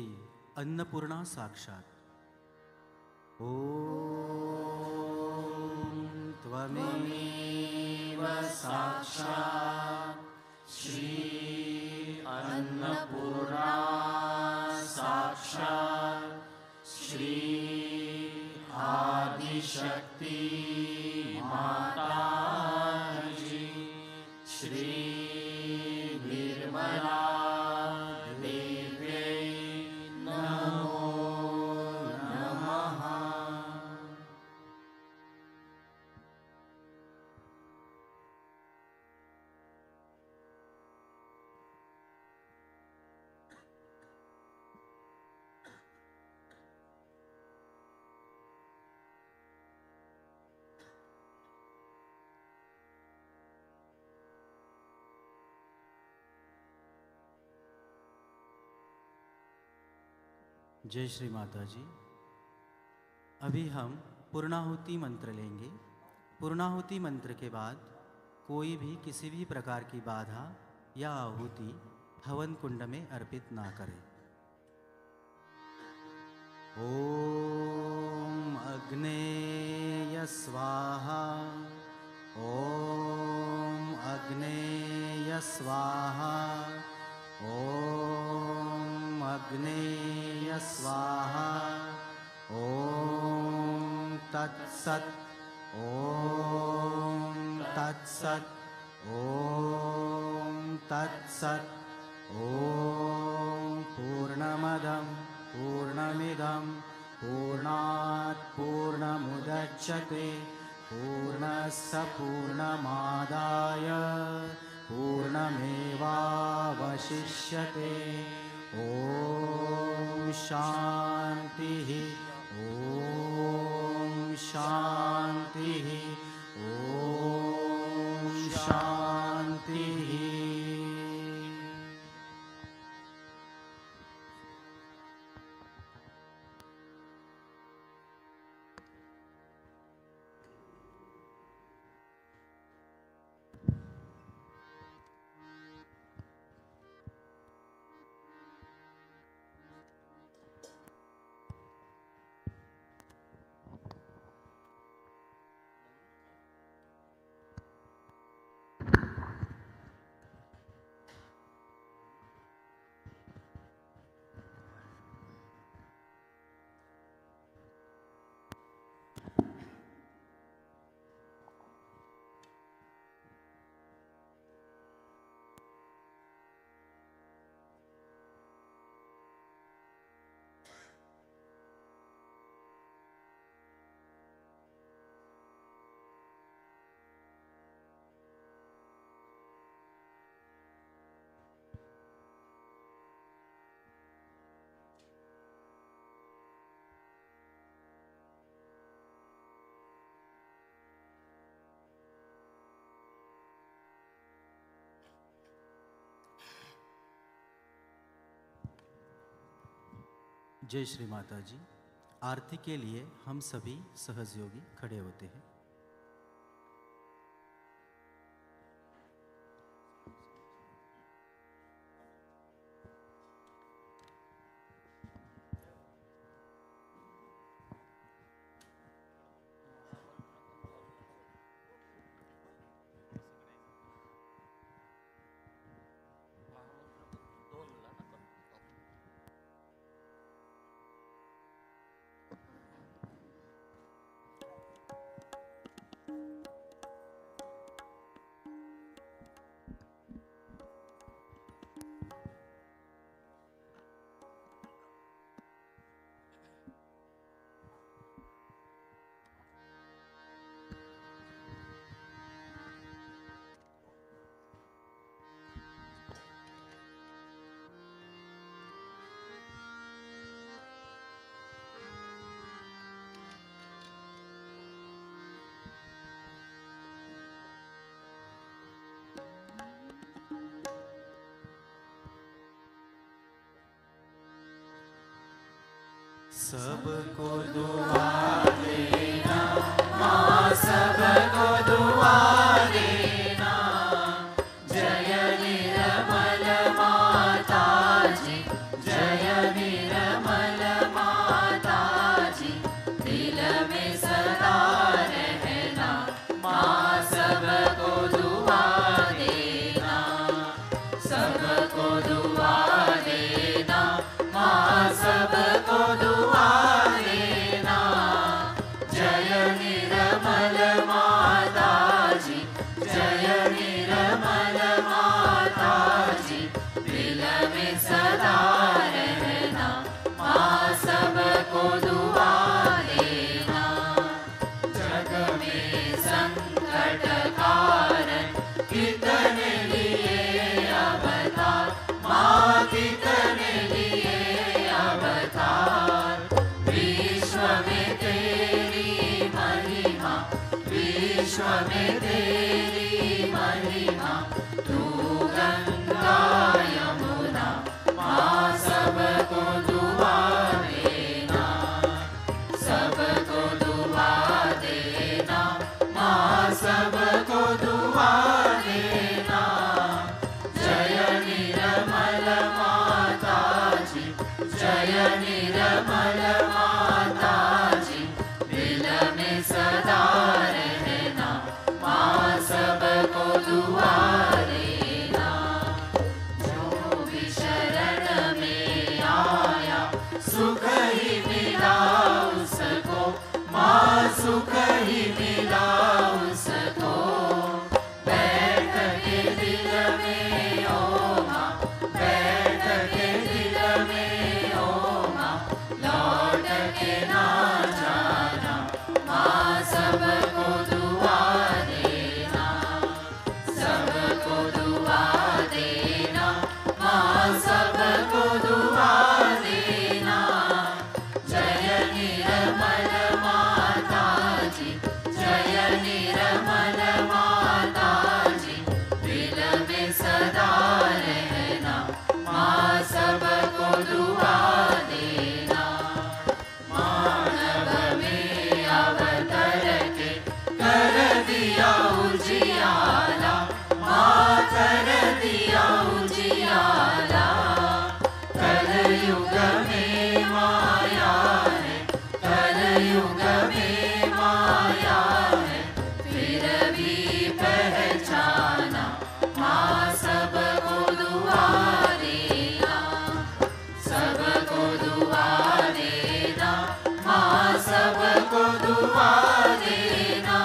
अन्नपूर्णा साक्षात ओम देव साक्षात् श्री अन्नपूर्णा साक्षात् श्री आदिशक्ति माता जी श्री निर्मला देव्यै नमो नमः। जय श्री माता जी। अभी हम पूर्णाहुति मंत्र लेंगे। पूर्णाहुति मंत्र के बाद कोई भी किसी भी प्रकार की बाधा या आहुति हवन कुंड में अर्पित ना करे। ओम अग्नेय स्वाहा ओम अग्नेय स्वाहा ओम अग्नेय स्वाहा ओम तत्सत् ओम तत्सत् ओम तत्सत् ओम पूर्णमदं पूर्णमिदं पूर्णात् पूर्णमुदच्यते पूर्णस्य पूर्णमादाय पूर्णमेवावशिष्यते। ओम शांतिः ओम शांतिः ओम शांतिः। जय श्री माता जी। आरती के लिए हम सभी सहयोगी खड़े होते हैं। सबको दुआ देना माँ, सबको दुआ देना। जय निर्मल माता जी, जय निर्मल माता जी, दिल में सदा रहना माँ, सबको जय निर्मल माता जी, जय निर्मल माता जी, दिल में सदा रहना, माँ सबको दुआ देना। जग में संकट कारण कितने लिए अवतार, माँ कितने लिए अवतार। विश्व में तेरी महिमा, विश्व में तेरी महिमा, तू गंगा यमुना, माँ सबको दुआ देना, सबको दुआ देना, माँ सबको दुआ देना। जय निर्मल माता जी, जय निर्मल माता जी, दिल में सदा रहना, माँ सबको दुआ देना। जो भी शरण में आया, सुख ही मिला उसको, माँ सुख ही मिला उसको। बैठ के दिल में ओ माँ, बैठ के दिल में ओ माँ, लौट के ना जाना, माँ सबको दुआ देना, सबको दुआ देना, माँ सबको दुआ देना। जय निर्मल माता जी, जय निर्मल माता जी, दिल में सदा रहना, माँ सबको दुआ देना। मानव में अवतर के कर दिया उजियाला, माँ कर दिया उजियाला। कलयुग में माया है, कलयुग में माया है, फिर भी पहचाना, माँ सबको दुआ देना, सबको दुआ देना, माँ सबको दुआ देना।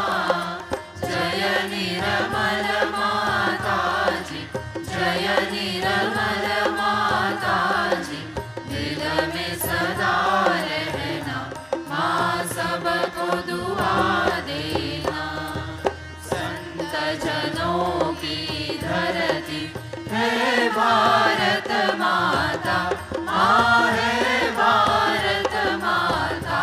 जय निर्मल माता जी, जय निर्मल माता जी, दिल में सदा रहना, माँ सबको दुआ देना। संत जनों की धरती है भारत माता, माँ है भारत माता।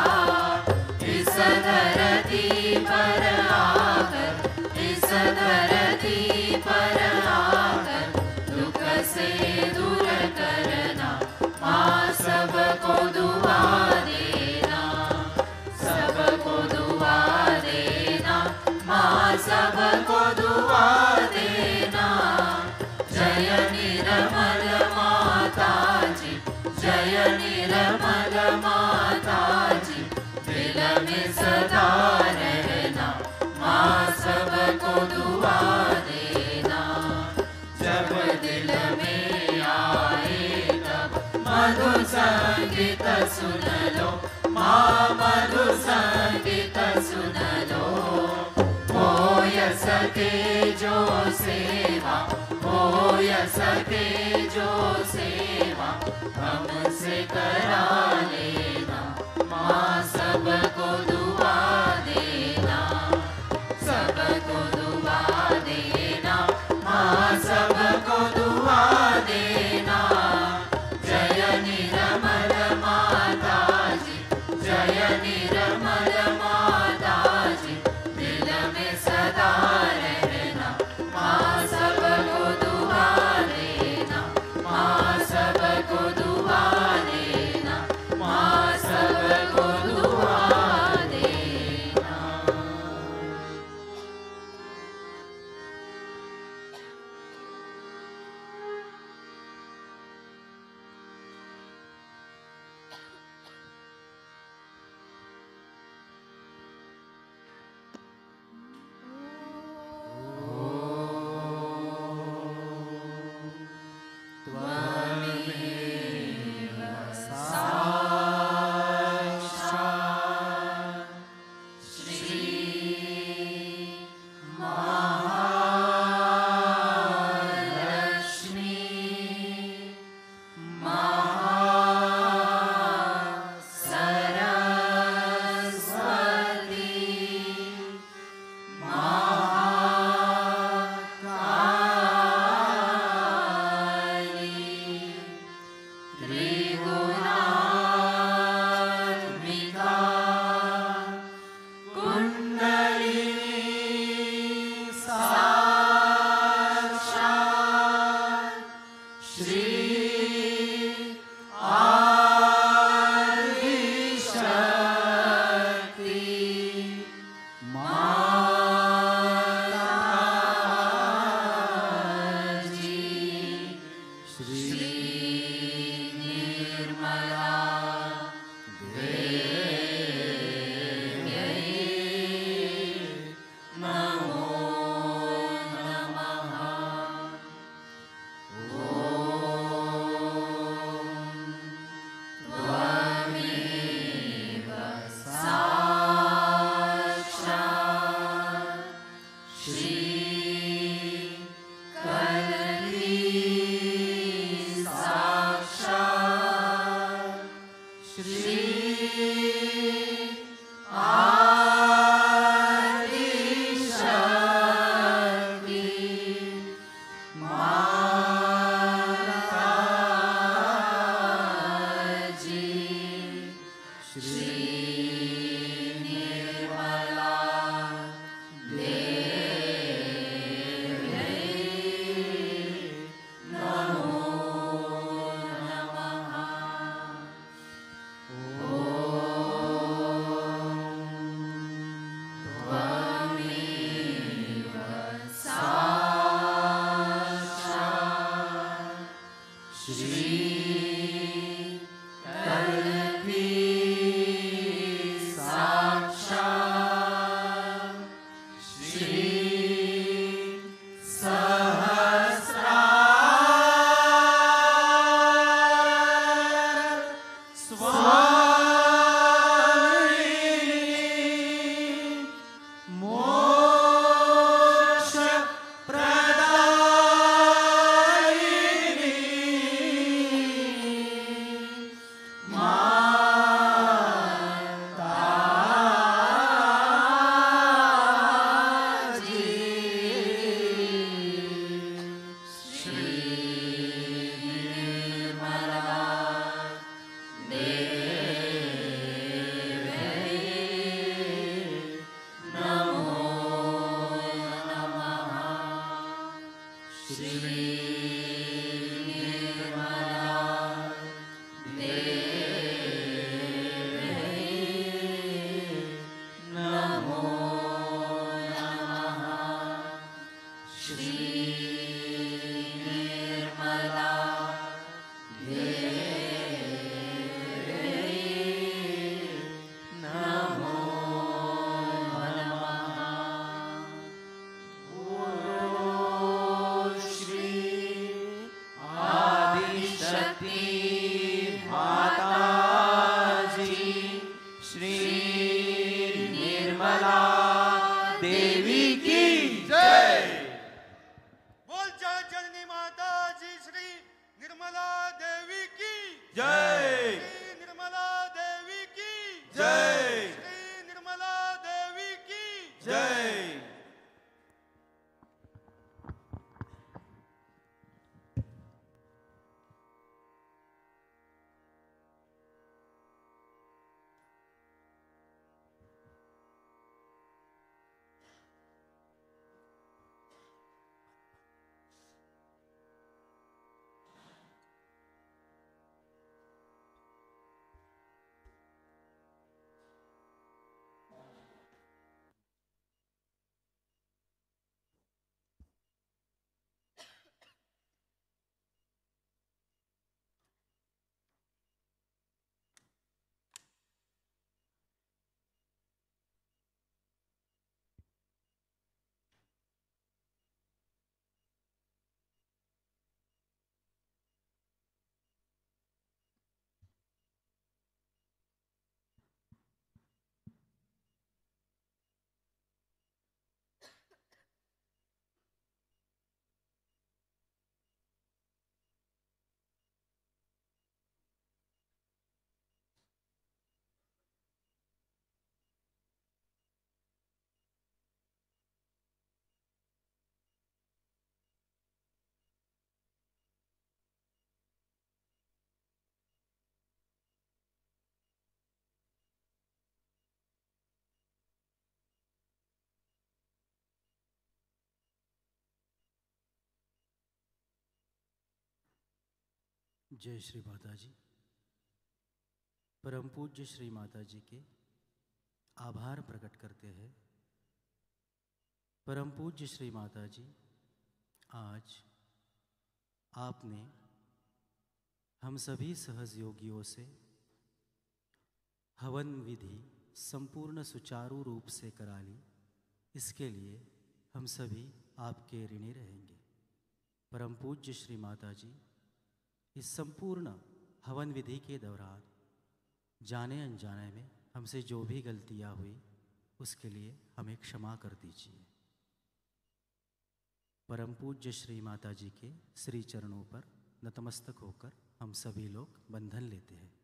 इस धरती पर आकर, इस धरती पर आकर, दुख से दूर करना, माँ सबको दुआ देना, सबको दुआ देना, माँ सबको दुआ देना। जय निर्मल माता जी, जय निर्मल माता जी, दिल में सदा रहना, माँ सबको दुआ देना। जब दिल में आए तब मधु संगीत सुन लो, माँ मधु संगीत सुन लो। हो सके जो सेवा, हो सके जो सेवा, हमसे करा लेना, माँ सबको दुआ देना, सबको दुआ देना, माँ सबको दुआ देना। जय निर्मल माता जी, जय निर्मल माता जी, दिल में सदा रहना, माँ सबको दुआ देना, माँ सबको दुआ देना, माँ सबको दुआ देना। जय श्री माता जी। परम पूज्य श्री माता जी के आभार प्रकट करते हैं परम पूज्य श्री माता जी, आज आपने हम सभी सहयोगियों से हवन विधि संपूर्ण सुचारू रूप से करा ली। इसके लिए हम सभी आपके ऋणी रहेंगे। परम पूज्य श्री माता जी, इस संपूर्ण हवन विधि के दौरान जाने अनजाने में हमसे जो भी गलतियाँ हुई उसके लिए हमें क्षमा कर दीजिए। परम पूज्य श्री माता जी के श्री चरणों पर नतमस्तक होकर हम सभी लोग बंधन लेते हैं।